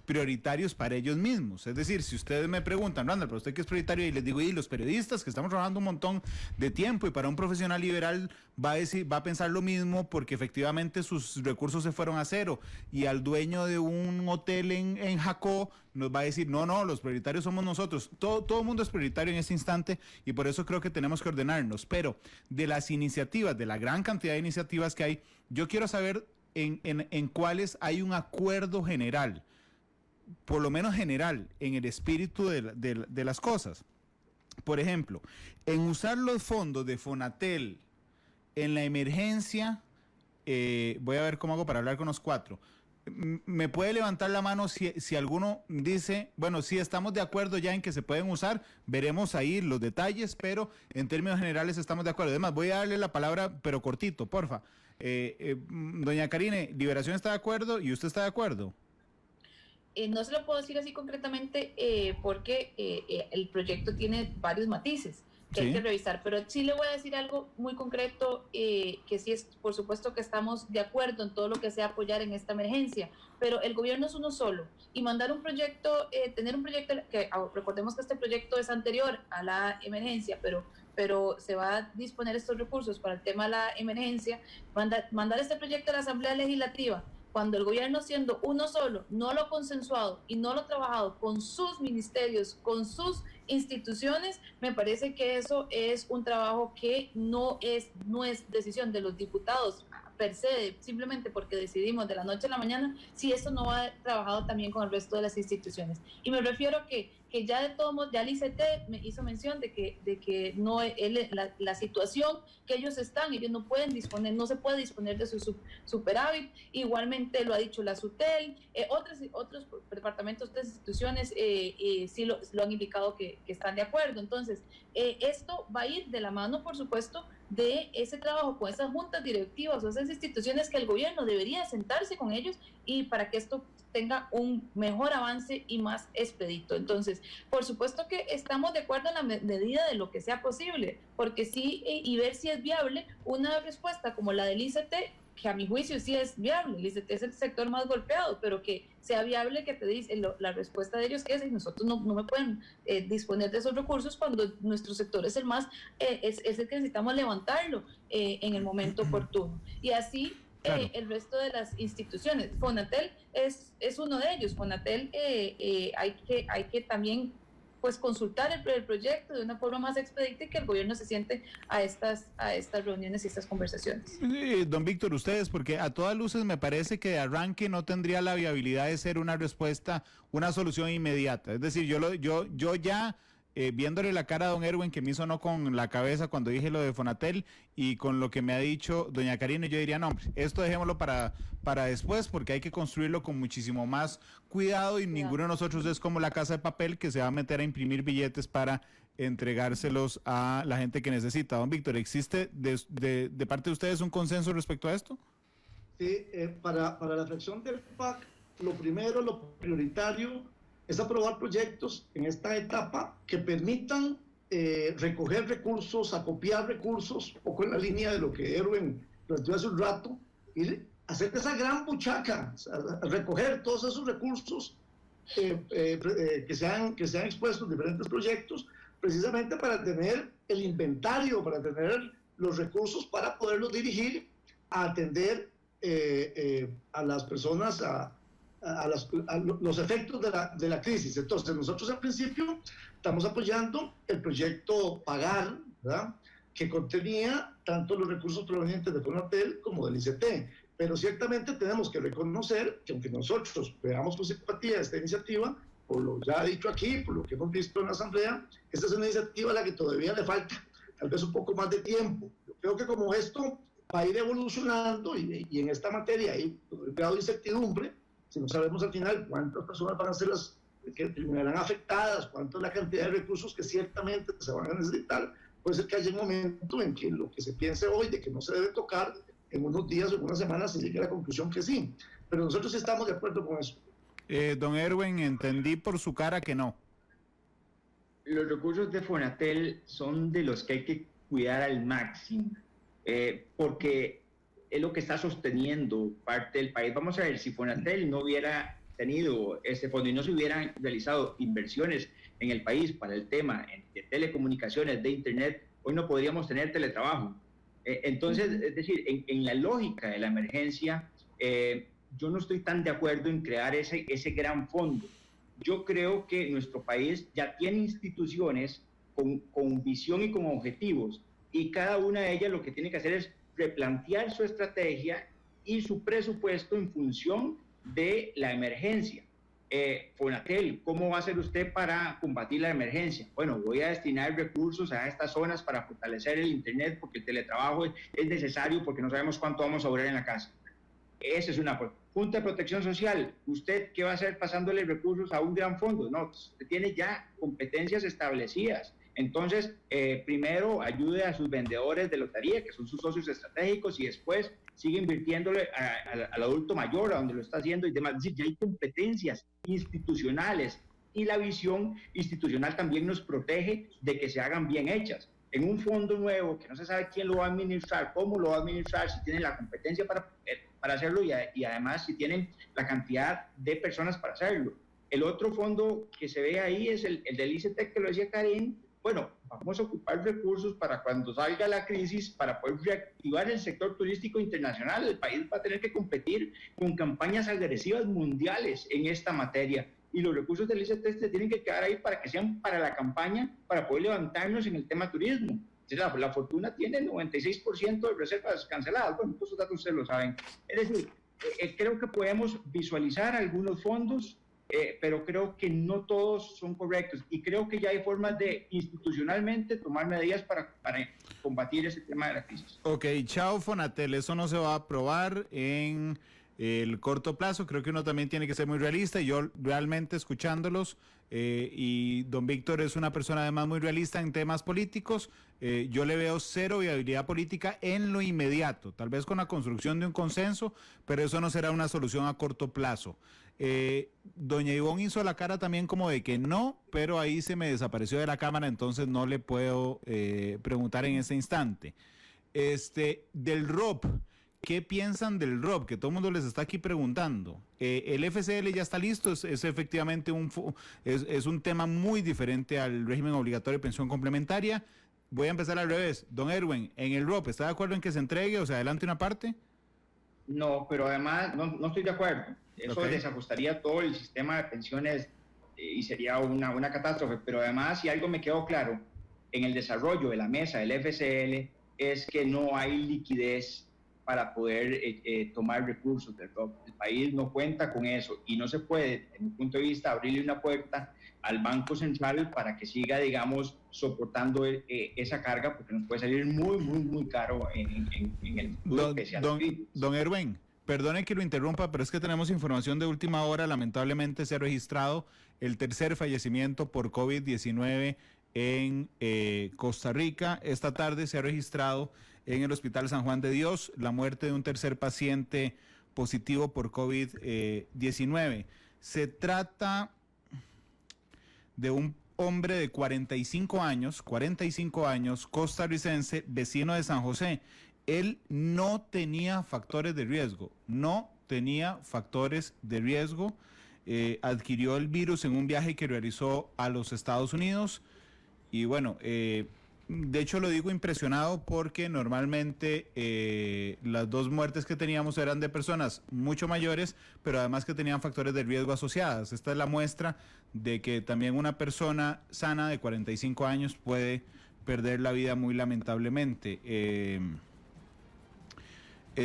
prioritarios para ellos mismos. Es decir, si ustedes me preguntan, Randall, ¿pero usted qué es prioritario? Y les digo, y los periodistas que estamos trabajando un montón de tiempo, y para un profesional liberal va a pensar lo mismo, porque efectivamente sus recursos se fueron a cero, y al dueño de un hotel en Jacó nos va a decir, no, los prioritarios somos nosotros. Todo el mundo es prioritario en este instante, y por eso creo que tenemos que ordenarnos. Pero de las iniciativas, de la gran cantidad de iniciativas que hay, yo quiero saber en cuáles hay un acuerdo general, por lo menos general, en el espíritu de las cosas. por ejemplo, en usar los fondos de Fonatel en la emergencia, voy a ver cómo hago para hablar con los cuatro. ¿Me puede levantar la mano si alguno dice, bueno, sí estamos de acuerdo ya en que se pueden usar, veremos ahí los detalles, pero en términos generales estamos de acuerdo? Además, voy a darle la palabra, pero cortito, porfa. Doña Karine, Liberación está de acuerdo y usted está de acuerdo. No se lo puedo decir así concretamente porque el proyecto tiene varios matices que hay que revisar, pero sí le voy a decir algo muy concreto, que sí es, por supuesto que estamos de acuerdo en todo lo que sea apoyar en esta emergencia, pero el gobierno es uno solo, y mandar un proyecto, tener un proyecto, que recordemos que este proyecto es anterior a la emergencia, pero se va a disponer estos recursos para el tema de la emergencia, mandar este proyecto a la Asamblea Legislativa, cuando el gobierno, siendo uno solo, no lo ha consensuado y no lo ha trabajado con sus ministerios, con sus instituciones, me parece que eso es un trabajo que no es decisión de los diputados per se, simplemente porque decidimos de la noche a la mañana, si esto no va trabajado también con el resto de las instituciones. Y me refiero a que ya de todos modos, ya el ICT me hizo mención de que no la situación que ellos no pueden disponer, no se puede disponer de su superávit. Igualmente lo ha dicho la SUTEL, otros departamentos de instituciones sí lo han indicado que están de acuerdo. Entonces, esto va a ir de la mano, por supuesto, de ese trabajo con esas juntas directivas o esas instituciones que el gobierno debería sentarse con ellos y para que esto tenga un mejor avance y más expedito. Entonces, por supuesto que estamos de acuerdo en la medida de lo que sea posible, porque sí, y ver si es viable una respuesta como la del ICT, que a mi juicio sí es viable. El ICT es el sector más golpeado, pero que sea viable, que te dice la respuesta de ellos, que es, y nosotros no me pueden disponer de esos recursos cuando nuestro sector es el más, es el que necesitamos levantarlo en el momento oportuno. Y así, claro, el resto de las instituciones. Fonatel es uno de ellos. Fonatel hay que también pues consultar el proyecto de una forma más expedita y que el gobierno se siente a estas reuniones y estas conversaciones. Don Víctor, ustedes, porque a todas luces me parece que de arranque no tendría la viabilidad de ser una respuesta, una solución inmediata. Es decir, yo ya viéndole la cara a don Erwin, que me hizo no con la cabeza cuando dije lo de Fonatel, y con lo que me ha dicho doña Karine, yo diría, no, hombre, esto dejémoslo para después, porque hay que construirlo con muchísimo más cuidado, y ninguno de nosotros es como la Casa de Papel que se va a meter a imprimir billetes para entregárselos a la gente que necesita. Don Víctor, ¿existe de parte de ustedes un consenso respecto a esto? Sí, para la fracción del PAC, lo prioritario es aprobar proyectos en esta etapa que permitan recoger recursos, acopiar recursos, un poco en la línea de lo que Erwin planteó hace un rato, y hacer esa gran buchaca, recoger todos esos recursos que se han expuesto en diferentes proyectos, precisamente para tener el inventario, para tener los recursos para poderlos dirigir a atender a las personas, a los efectos de la crisis. Entonces, nosotros en principio estamos apoyando el proyecto Pagar, ¿verdad?, que contenía tanto los recursos provenientes de Fonatel como del ICT. Pero ciertamente tenemos que reconocer que aunque nosotros veamos con simpatía esta iniciativa, por lo ya dicho aquí, por lo que hemos visto en la Asamblea, esta es una iniciativa a la que todavía le falta tal vez un poco más de tiempo. Yo creo que como esto va a ir evolucionando y en esta materia hay un grado de incertidumbre, si no sabemos al final cuántas personas van a ser las que terminarán afectadas, cuánto es la cantidad de recursos que ciertamente se van a necesitar, puede ser que haya un momento en que lo que se piense hoy de que no se debe tocar, en unos días o en unas semanas se llegue a la conclusión que sí. Pero nosotros estamos de acuerdo con eso. Don Erwin, entendí por su cara que no. Los recursos de Fonatel son de los que hay que cuidar al máximo, porque es lo que está sosteniendo parte del país. Vamos a ver, si Fonatel no hubiera tenido ese fondo y no se hubieran realizado inversiones en el país para el tema de telecomunicaciones, de internet, hoy no podríamos tener teletrabajo. Entonces, es decir, en la lógica de la emergencia, yo no estoy tan de acuerdo en crear ese gran fondo. Yo creo que nuestro país ya tiene instituciones con visión y con objetivos, y cada una de ellas lo que tiene que hacer es replantear su estrategia y su presupuesto en función de la emergencia. Fonatel, ¿cómo va a hacer usted para combatir la emergencia? Bueno, voy a destinar recursos a estas zonas para fortalecer el Internet porque el teletrabajo es necesario porque no sabemos cuánto vamos a durar en la casa. Esa es una Junta de Protección Social. ¿Usted qué va a hacer pasándole recursos a un gran fondo? No, usted tiene ya competencias establecidas. Entonces, primero ayude a sus vendedores de lotería, que son sus socios estratégicos, y después sigue invirtiéndole al adulto mayor, a donde lo está haciendo y demás. Es decir, ya hay competencias institucionales y la visión institucional también nos protege de que se hagan bien hechas. En un fondo nuevo que no se sabe quién lo va a administrar, cómo lo va a administrar, si tienen la competencia para hacerlo y además si tienen la cantidad de personas para hacerlo. El otro fondo que se ve ahí es el del ICETEC, que lo decía Karin. Bueno, vamos a ocupar recursos para cuando salga la crisis, para poder reactivar el sector turístico internacional. El país va a tener que competir con campañas agresivas mundiales en esta materia. Y los recursos del ICT se tienen que quedar ahí para que sean para la campaña, para poder levantarnos en el tema turismo. La Fortuna tiene el 96% de reservas canceladas. Bueno, todos esos datos ustedes lo saben. Es decir, creo que podemos visualizar algunos fondos, pero creo que no todos son correctos. Y creo que ya hay formas de institucionalmente tomar medidas para combatir ese tema de la crisis. Ok, chao Fonatel, eso no se va a aprobar en el corto plazo. Creo que uno también tiene que ser muy realista, y yo realmente escuchándolos, y don Víctor es una persona además muy realista en temas políticos, yo le veo cero viabilidad política en lo inmediato, tal vez con la construcción de un consenso, pero eso no será una solución a corto plazo. Doña Ivonne hizo la cara también como de que no, pero ahí se me desapareció de la cámara, entonces no le puedo preguntar en ese instante. Del ROP, ¿qué piensan del ROP? Que todo el mundo les está aquí preguntando. El FCL ya está listo, es efectivamente es un tema muy diferente al régimen obligatorio de pensión complementaria. Voy a empezar al revés. Don Erwin, en el ROP, ¿está de acuerdo en que se entregue o se adelante una parte? No, pero además no estoy de acuerdo. Eso desajustaría todo el sistema de pensiones y sería una catástrofe. Pero además, si algo me quedó claro, en el desarrollo de la mesa del FCL es que no hay liquidez para poder tomar recursos del ROP. El país no cuenta con eso y no se puede, desde mi punto de vista, abrirle una puerta al Banco Central para que siga, digamos, soportando esa carga, porque nos puede salir muy caro en el futuro que se Don Erwin, perdone que lo interrumpa, pero es que tenemos información de última hora. Lamentablemente se ha registrado el tercer fallecimiento por COVID-19 en Costa Rica. Esta tarde se ha registrado en el Hospital San Juan de Dios la muerte de un tercer paciente positivo por COVID-19. Se trata de un hombre de 45 años, costarricense, vecino de San José. Él no tenía factores de riesgo, adquirió el virus en un viaje que realizó a los Estados Unidos y bueno, de hecho lo digo impresionado porque normalmente las dos muertes que teníamos eran de personas mucho mayores, pero además que tenían factores de riesgo asociadas. Esta es la muestra de que también una persona sana de 45 años puede perder la vida muy lamentablemente.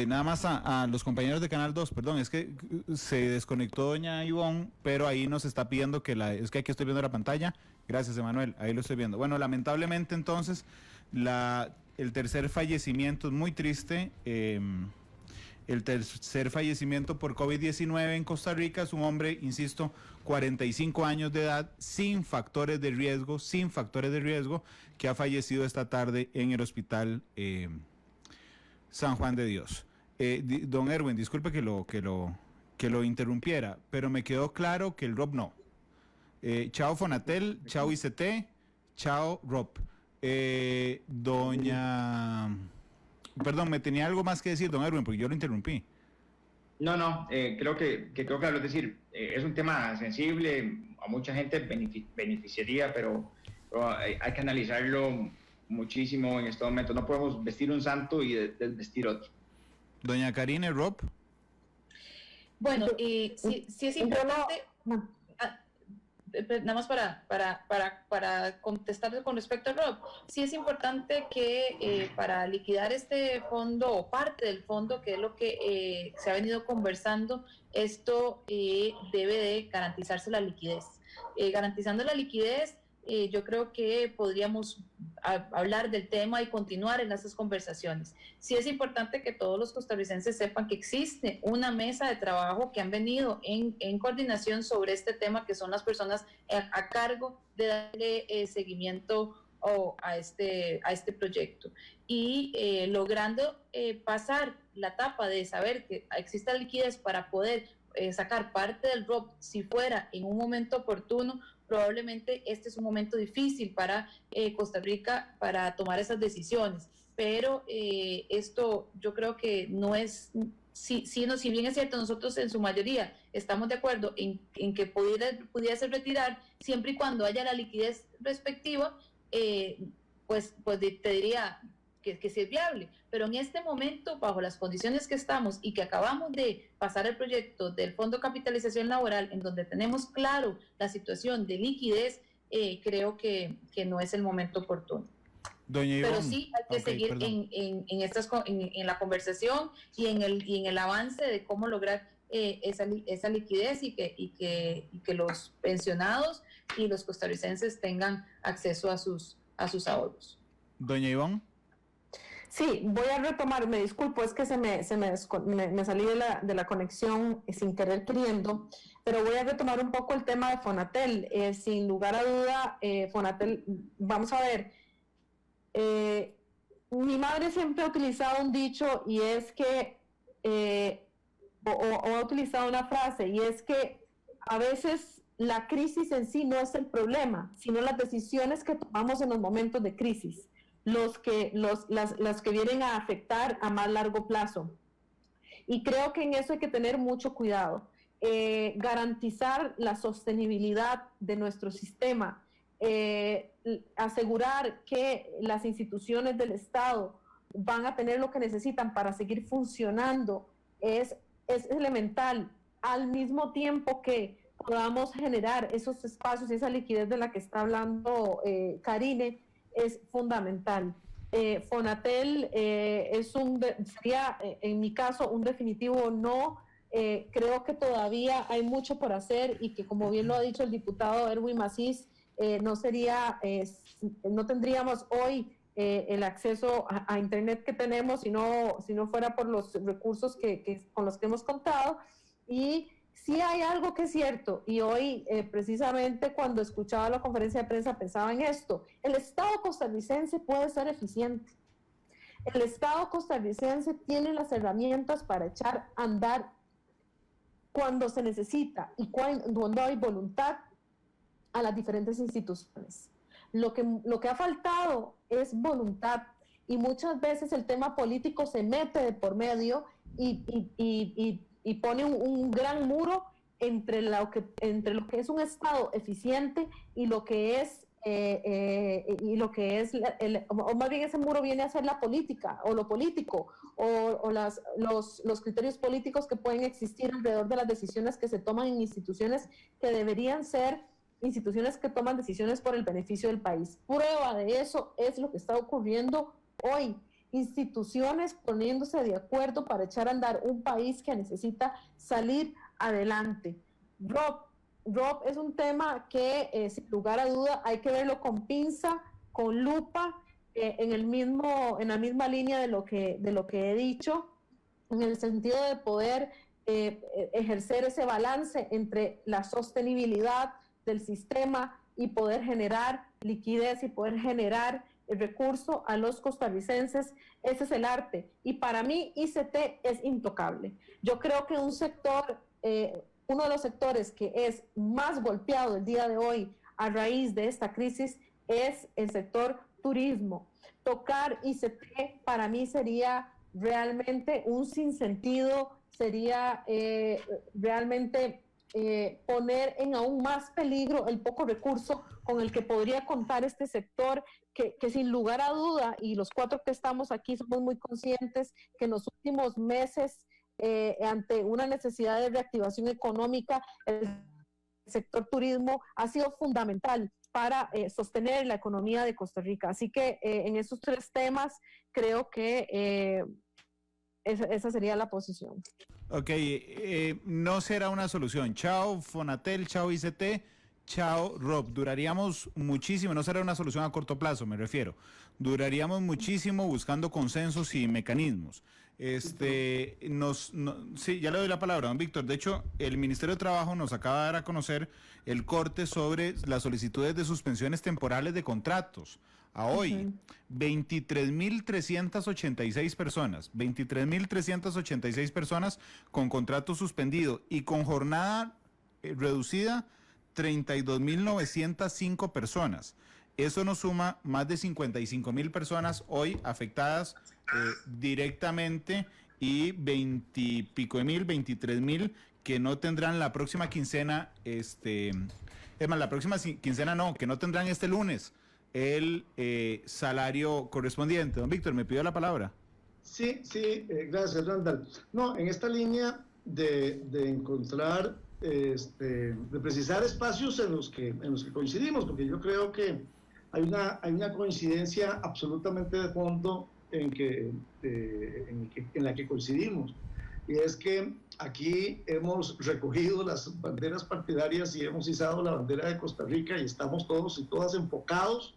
Nada más a los compañeros de Canal 2, perdón, es que se desconectó doña Ivonne, pero ahí nos está pidiendo es que aquí estoy viendo la pantalla. Gracias, Emanuel, ahí lo estoy viendo. Bueno, lamentablemente entonces el tercer fallecimiento es muy triste. El tercer fallecimiento por COVID-19 en Costa Rica es un hombre, insisto, 45 años de edad, sin factores de riesgo, que ha fallecido esta tarde en el Hospital San Juan de Dios. Don Erwin, disculpe que lo interrumpiera, pero me quedó claro que el ROP no. Chao Fonatel, chao ICT, chao ROP. Perdón, me tenía algo más que decir, don Erwin, porque yo lo interrumpí. No, creo que quedó claro. Es decir, es un tema sensible, a mucha gente beneficiaría, pero hay que analizarlo muchísimo en este momento. No podemos vestir un santo y desvestir otro. Doña Karine, Rob. Bueno, sí es importante. nada más para contestar con respecto a Rob, sí es importante que para liquidar este fondo o parte del fondo, que es lo que se ha venido conversando, esto debe de garantizarse la liquidez. Garantizando la liquidez, yo creo que podríamos hablar del tema y continuar en esas conversaciones. Sí es importante que todos los costarricenses sepan que existe una mesa de trabajo que han venido en coordinación sobre este tema, que son las personas a cargo de darle seguimiento a este proyecto. Y logrando pasar la etapa de saber que existe liquidez para poder sacar parte del ROP, si fuera en un momento oportuno, probablemente este es un momento difícil para Costa Rica para tomar esas decisiones, pero esto yo creo que no es, si bien es cierto, nosotros en su mayoría estamos de acuerdo en que pudiese retirar siempre y cuando haya la liquidez respectiva, pues te diría que sí es viable, pero en este momento, bajo las condiciones que estamos y que acabamos de pasar el proyecto del Fondo de Capitalización Laboral, en donde tenemos claro la situación de liquidez, creo que no es el momento oportuno. Doña Ivonne, pero sí hay que seguir en la conversación y en el avance de cómo lograr esa liquidez y que los pensionados y los costarricenses tengan acceso a sus ahorros. Doña Ivonne. Sí, voy a retomar, me disculpo, es que me salí de la conexión sin querer queriendo, pero voy a retomar un poco el tema de Fonatel. Sin lugar a duda, Fonatel, vamos a ver, mi madre siempre ha utilizado un dicho y es que, o ha utilizado una frase, y es que a veces la crisis en sí no es el problema, sino las decisiones que tomamos en los momentos de crisis. Las que vienen a afectar a más largo plazo. Y creo que en eso hay que tener mucho cuidado. Garantizar la sostenibilidad de nuestro sistema, asegurar que las instituciones del Estado van a tener lo que necesitan para seguir funcionando es elemental, al mismo tiempo que podamos generar esos espacios y esa liquidez de la que está hablando Karine, es fundamental. Fonatel sería, en mi caso, un definitivo no. Creo que todavía hay mucho por hacer y que, como bien lo ha dicho el diputado Erwin Macís, no tendríamos hoy el acceso a Internet que tenemos si no fuera por los recursos con los que hemos contado. Y sí hay algo que es cierto, y hoy precisamente cuando escuchaba la conferencia de prensa pensaba en esto: el Estado costarricense puede ser eficiente. El Estado costarricense tiene las herramientas para echar a andar cuando se necesita y cuando hay voluntad a las diferentes instituciones. Lo que ha faltado es voluntad, y muchas veces el tema político se mete de por medio y pone un gran muro entre lo que es un Estado eficiente y lo que es o más bien ese muro viene a ser la política o lo político o los criterios políticos que pueden existir alrededor de las decisiones que se toman en instituciones que deberían ser instituciones que toman decisiones por el beneficio del país. Prueba de eso es lo que está ocurriendo hoy. Instituciones poniéndose de acuerdo para echar a andar un país que necesita salir adelante. Rob es un tema que sin lugar a duda hay que verlo con pinza, con lupa, en la misma línea de lo que he dicho, en el sentido de poder ejercer ese balance entre la sostenibilidad del sistema y poder generar liquidez y poder generar el recurso a los costarricenses. Ese es el arte, y para mí ICT es intocable. Yo creo que un sector, uno de los sectores que es más golpeado el día de hoy a raíz de esta crisis es el sector turismo. Tocar ICT para mí sería realmente un sinsentido, sería realmente poner en aún más peligro el poco recurso con el que podría contar este sector, que sin lugar a duda, y los cuatro que estamos aquí somos muy conscientes que en los últimos meses, ante una necesidad de reactivación económica, el sector turismo ha sido fundamental para sostener la economía de Costa Rica. Así que en esos 3 temas creo que esa sería la posición. Ok, no será una solución. Chao Fonatel, chao ICT, chao Rob. Duraríamos muchísimo, no será una solución a corto plazo, me refiero. Duraríamos muchísimo buscando consensos y mecanismos. Sí, ya le doy la palabra, don Víctor. De hecho, el Ministerio de Trabajo nos acaba de dar a conocer el corte sobre las solicitudes de suspensiones temporales de contratos. A hoy, 23.386 personas, 23.386 personas con contrato suspendido y con jornada reducida, 32.905 personas. Eso nos suma más de 55.000 personas hoy afectadas directamente y 20 y pico de mil, 23.000 que no tendrán la próxima quincena, es más, la próxima quincena no, que no tendrán este lunes el salario correspondiente. Don Víctor, me pidió la palabra. Sí, gracias, Randall. No, en esta línea de encontrar, de precisar espacios en los que coincidimos, porque yo creo que hay una coincidencia absolutamente de fondo en la que coincidimos, y es que aquí hemos recogido las banderas partidarias y hemos izado la bandera de Costa Rica y estamos todos y todas enfocados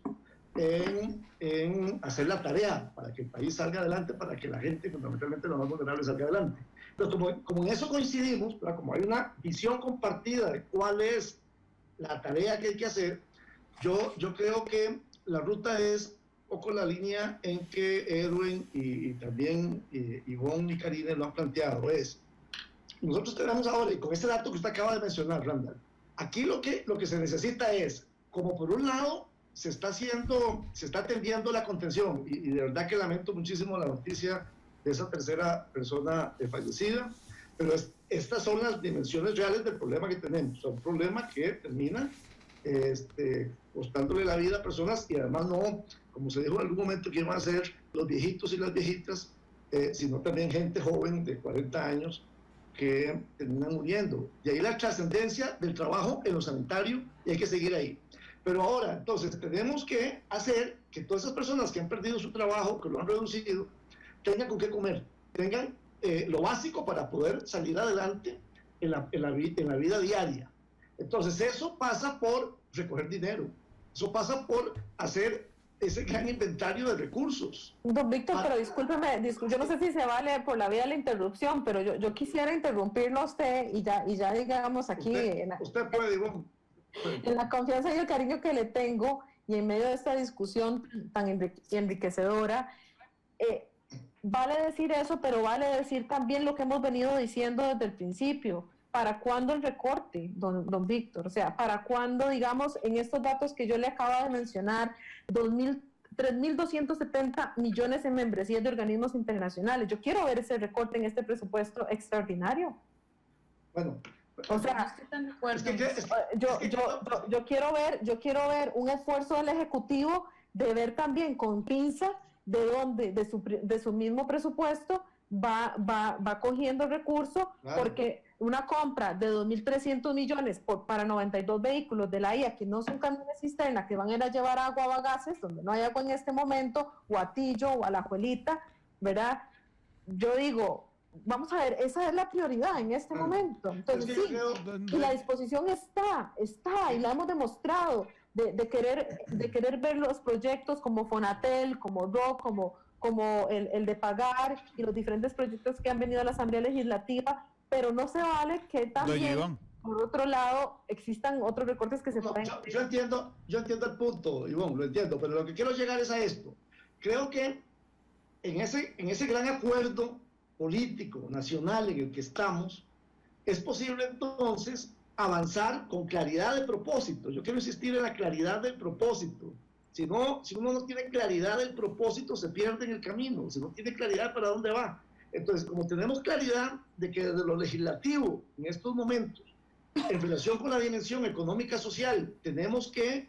en hacer la tarea para que el país salga adelante, para que la gente, fundamentalmente los más vulnerables, salga adelante. Entonces, como en eso coincidimos, ¿verdad? Como hay una visión compartida de cuál es la tarea que hay que hacer, yo creo que la ruta es un poco la línea en que Edwin y también Ivonne y Karine lo han planteado. Nosotros tenemos ahora, y con este dato que usted acaba de mencionar, Randall, aquí lo que se necesita es, como por un lado se está atendiendo la contención, y de verdad que lamento muchísimo la noticia de esa tercera persona fallecida, pero estas son las dimensiones reales del problema que tenemos. Un problema que termina costándole la vida a personas, y además no, como se dijo en algún momento, que iban a ser los viejitos y las viejitas, sino también gente joven de 40 años que terminan muriendo. De ahí la trascendencia del trabajo en lo sanitario, y hay que seguir ahí. Pero ahora, entonces, tenemos que hacer que todas esas personas que han perdido su trabajo, que lo han reducido, tengan con qué comer, tengan lo básico para poder salir adelante en la vida diaria. Entonces, eso pasa por recoger dinero, eso pasa por hacer ese gran inventario de recursos. Don Víctor, pero discúlpeme, yo no sé si se vale por la vía de la interrupción, pero yo quisiera interrumpirlo a usted y ya digamos aquí... Usted puede, Ivonne. En la confianza y el cariño que le tengo, y en medio de esta discusión tan enriquecedora, vale decir eso, pero vale decir también lo que hemos venido diciendo desde el principio. ¿Para cuándo el recorte, don Víctor? O sea, ¿para cuándo, digamos, en estos datos que yo le acabo de mencionar, 3.270 millones en membresías de organismos internacionales? Yo quiero ver ese recorte en este presupuesto extraordinario. Bueno, o sea, yo quiero ver un esfuerzo del Ejecutivo de ver también con pinza de dónde de su mismo presupuesto va cogiendo recursos, claro. Porque una compra de 2.300 millones para 92 vehículos de la IA, que no son camiones cisterna, que van a ir a llevar agua a Bagaces, donde no hay agua en este momento, o a Tillo, o a La Juelita, ¿verdad? Yo digo, vamos a ver, esa es la prioridad en este momento. Entonces, sí, y la disposición está, y la hemos demostrado, de querer ver los proyectos como Fonatel, como ROC, como el de pagar, y los diferentes proyectos que han venido a la Asamblea Legislativa, pero no se vale que también, por otro lado, existan otros recortes que se pueden... Yo entiendo el punto, Ivonne, lo entiendo, pero lo que quiero llegar es a esto. Creo que en ese gran acuerdo político, nacional en el que estamos, es posible entonces avanzar con claridad de propósito. Yo quiero insistir en la claridad del propósito. Si uno no tiene claridad del propósito, se pierde en el camino. Si no tiene claridad para dónde va. Entonces, como tenemos claridad de que desde lo legislativo, en estos momentos, en relación con la dimensión económica social, tenemos que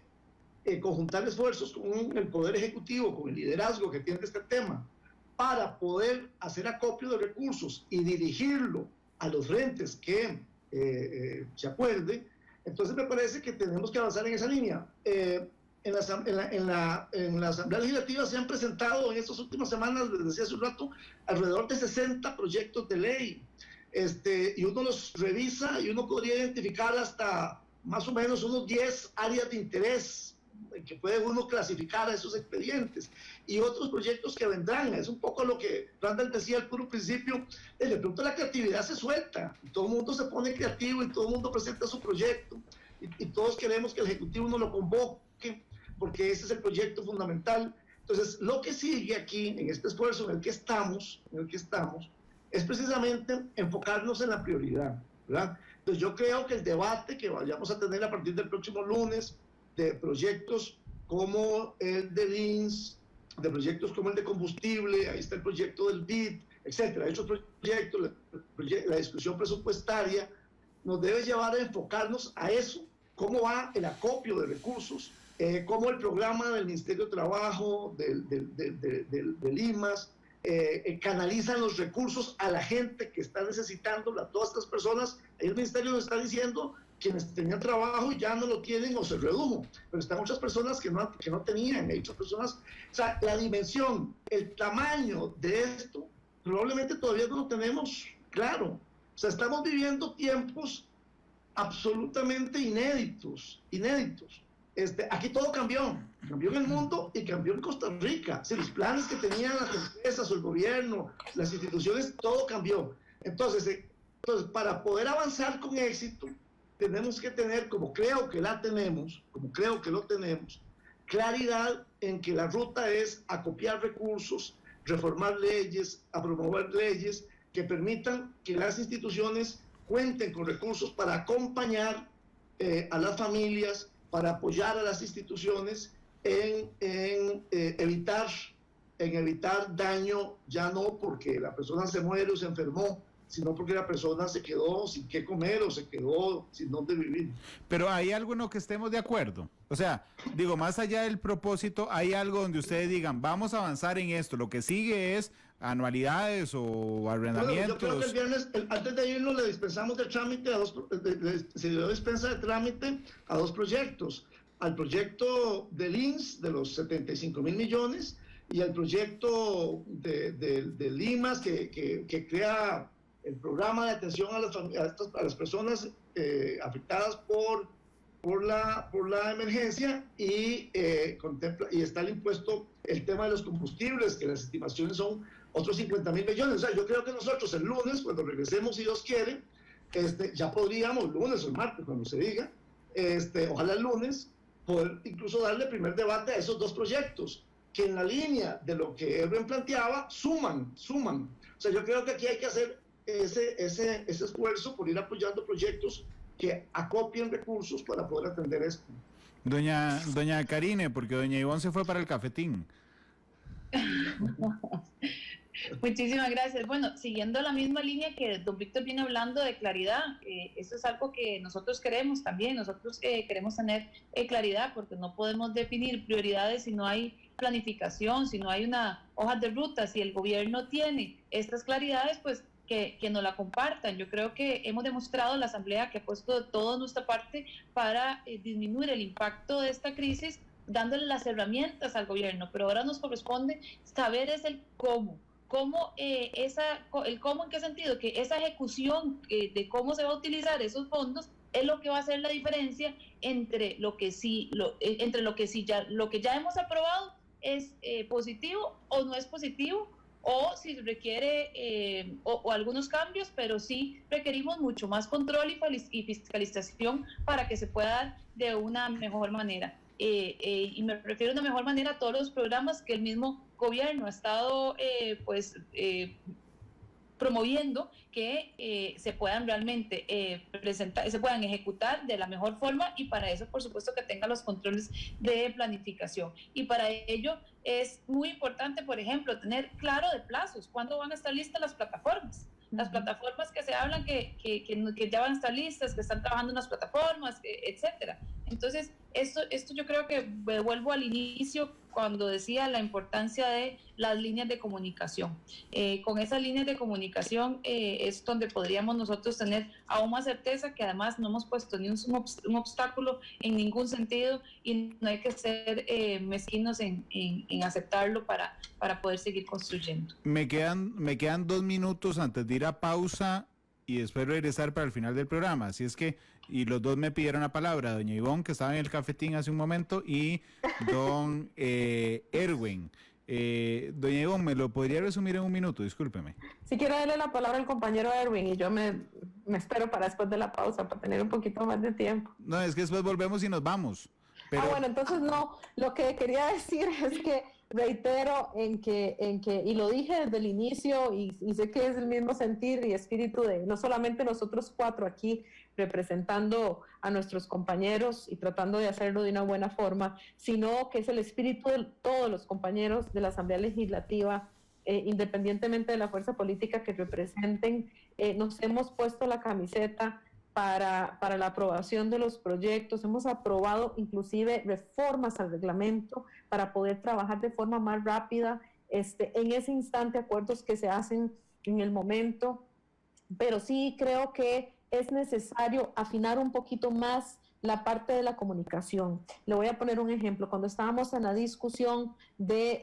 conjuntar esfuerzos con el Poder Ejecutivo, con el liderazgo que tiene este tema, para poder hacer acopio de recursos y dirigirlo a los frentes que se acuerde, Entonces me parece que tenemos que avanzar en esa línea. En la Asamblea Legislativa se han presentado en estas últimas semanas, les decía hace un rato, alrededor de 60 proyectos de ley. Y uno los revisa y uno podría identificar hasta más o menos unos 10 áreas de interés que puede uno clasificar a esos expedientes, y otros proyectos que vendrán. Es un poco lo que Randall decía al puro principio, de pronto la creatividad se suelta, y todo el mundo se pone creativo y todo el mundo presenta su proyecto, y todos queremos que el Ejecutivo no lo convoque, porque ese es el proyecto fundamental. Entonces, lo que sigue aquí, en este esfuerzo en el que estamos, es precisamente enfocarnos en la prioridad, ¿verdad? Entonces, yo creo que el debate que vayamos a tener a partir del próximo lunes, de proyectos como el del INS, de proyectos como el de combustible, ahí está el proyecto del BID, etcétera, esos proyectos, la discusión presupuestaria, nos debe llevar a enfocarnos a eso, cómo va el acopio de recursos, cómo el programa del Ministerio de Trabajo, del IMAS, canalizan los recursos a la gente que está necesitando, a todas estas personas. Ahí el Ministerio nos está diciendo quienes tenían trabajo y ya no lo tienen o se redujo, pero están muchas personas que no tenían, hay muchas personas, o sea, la dimensión, el tamaño de esto, probablemente todavía no lo tenemos claro. O sea, estamos viviendo tiempos absolutamente inéditos. Aquí todo cambió en el mundo y cambió en Costa Rica. Si los planes que tenían las empresas o el gobierno, las instituciones, todo cambió. Entonces, para poder avanzar con éxito, tenemos que tener, como creo que lo tenemos, claridad en que la ruta es acopiar recursos, reformar leyes, a promover leyes que permitan que las instituciones cuenten con recursos para acompañar a las familias, para apoyar a las instituciones en evitar daño, ya no porque la persona se muere o se enfermó, sino porque la persona se quedó sin qué comer o se quedó sin dónde vivir. Pero hay algo en lo que estemos de acuerdo. O sea, digo, más allá del propósito, hay algo donde ustedes digan, vamos a avanzar en esto. Lo que sigue es anualidades o arrendamientos. Bueno, yo creo que el viernes, antes de irnos, le dispensamos de trámite se dio dispensa de trámite a dos proyectos. Al proyecto del INS de los 75 mil millones y al proyecto de Limas que crea el programa de atención a las personas afectadas por la emergencia y está el impuesto, el tema de los combustibles, que las estimaciones son otros 50 mil millones. O sea, yo creo que nosotros el lunes, cuando regresemos, si Dios quiere, ya podríamos, lunes o martes, cuando se diga, ojalá el lunes, poder incluso darle primer debate a esos dos proyectos, que en la línea de lo que Erwin planteaba, suman. O sea, yo creo que aquí hay que hacer ese esfuerzo por ir apoyando proyectos que acopien recursos para poder atender esto. Doña Karine, porque doña Ivonne se fue para el cafetín. Muchísimas gracias. Bueno, siguiendo la misma línea que don Víctor viene hablando de claridad, eso es algo que nosotros queremos también. Nosotros queremos tener claridad, porque no podemos definir prioridades si no hay planificación, si no hay una hoja de ruta. Si el gobierno tiene estas claridades, pues que nos la compartan. Yo creo que hemos demostrado en la Asamblea que ha puesto de toda nuestra parte para disminuir el impacto de esta crisis, dándole las herramientas al gobierno, pero ahora nos corresponde saber es el cómo. El cómo, ¿en qué sentido? Que esa ejecución de cómo se va a utilizar esos fondos es lo que va a hacer la diferencia entre lo que ya hemos aprobado es positivo o no es positivo, o si requiere o algunos cambios, pero sí requerimos mucho más control y fiscalización para que se pueda dar de una mejor manera. Y me refiero de una mejor manera a todos los programas que el mismo gobierno ha estado promoviendo, que se puedan realmente presentar, se puedan ejecutar de la mejor forma, y para eso, por supuesto, que tengan los controles de planificación. Y para ello es muy importante, por ejemplo, tener claro de plazos, cuándo van a estar listas las plataformas. Las plataformas que se hablan que ya van a estar listas, que están trabajando en las plataformas, etcétera. Entonces, esto yo creo que vuelvo al inicio cuando decía la importancia de las líneas de comunicación. Con esas líneas de comunicación es donde podríamos nosotros tener aún más certeza que además no hemos puesto ni un obstáculo en ningún sentido y no hay que ser mezquinos en aceptarlo para poder seguir construyendo. Me quedan 2 minutos antes de ir a pausa y después regresar para el final del programa. Así es que, y los dos me pidieron la palabra, doña Ivonne, que estaba en el cafetín hace un momento, y don Erwin. Doña Ivonne, ¿me lo podría resumir en un minuto? Discúlpeme. Si quiero darle la palabra al compañero Erwin y yo me espero para después de la pausa, para tener un poquito más de tiempo. No, es que después volvemos y nos vamos. Pero... bueno, entonces no, lo que quería decir es que reitero en que, y lo dije desde el inicio, y sé que es el mismo sentir y espíritu de no solamente nosotros 4 aquí representando a nuestros compañeros y tratando de hacerlo de una buena forma, sino que es el espíritu de todos los compañeros de la Asamblea Legislativa, independientemente de la fuerza política que representen. Nos hemos puesto la camiseta para la aprobación de los proyectos, hemos aprobado inclusive reformas al reglamento para poder trabajar de forma más rápida, en ese instante acuerdos que se hacen en el momento, pero sí creo que es necesario afinar un poquito más la parte de la comunicación. Le voy a poner un ejemplo. Cuando estábamos en la discusión de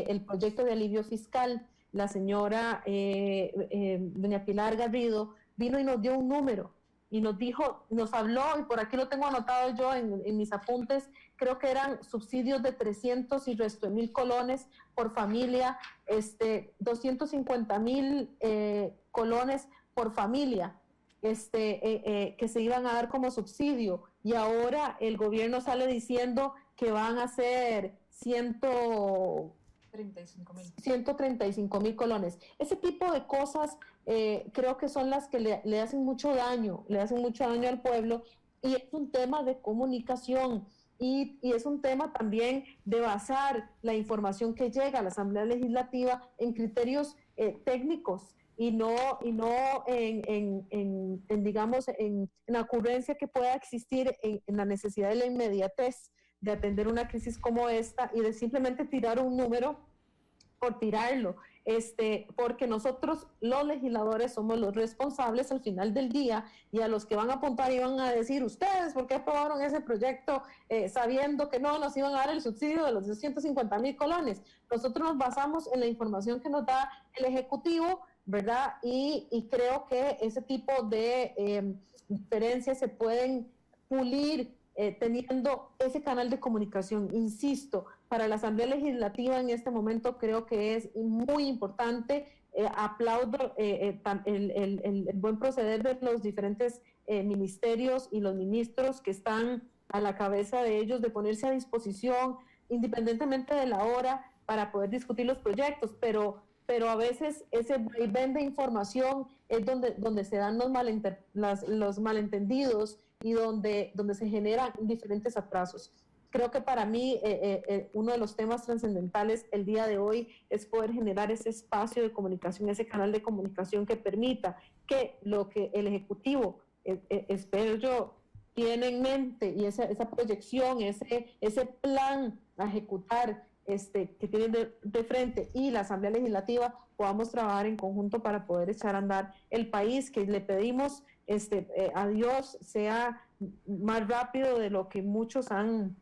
el proyecto de alivio fiscal, la señora doña Pilar Garrido vino y nos dio un número y nos dijo, nos habló, y por aquí lo tengo anotado yo en mis apuntes, creo que eran subsidios de 300 y resto de 1,000 colones por familia, 250,000 colones por familia, que se iban a dar como subsidio, y ahora el gobierno sale diciendo que van a ser 135,000 colones. Ese tipo de cosas creo que son las que le hacen mucho daño al pueblo, y es un tema de comunicación y es un tema también de basar la información que llega a la Asamblea Legislativa en criterios técnicos y no digamos en la ocurrencia que pueda existir en la necesidad de la inmediatez de atender una crisis como esta y de simplemente tirar un número por tirarlo, porque nosotros los legisladores somos los responsables al final del día, y a los que van a apuntar y van a decir, ustedes, ¿por qué aprobaron ese proyecto sabiendo que no nos iban a dar el subsidio de los 250,000 colones? Nosotros nos basamos en la información que nos da el Ejecutivo, ¿verdad? Y creo que ese tipo de diferencias se pueden pulir teniendo ese canal de comunicación. Insisto, para la Asamblea Legislativa en este momento creo que es muy importante. Aplaudo el buen proceder de los diferentes ministerios y los ministros que están a la cabeza de ellos, de ponerse a disposición independientemente de la hora para poder discutir los proyectos, pero a veces ese vaivén de información es donde se dan los malentendidos y donde se generan diferentes atrasos. Creo que para mí uno de los temas trascendentales el día de hoy es poder generar ese espacio de comunicación, ese canal de comunicación que permita que lo que el Ejecutivo, espero yo, tiene en mente, y esa proyección, ese plan a ejecutar que tienen de frente, y la Asamblea Legislativa, podamos trabajar en conjunto para poder echar a andar el país, que le pedimos a Dios sea más rápido de lo que muchos han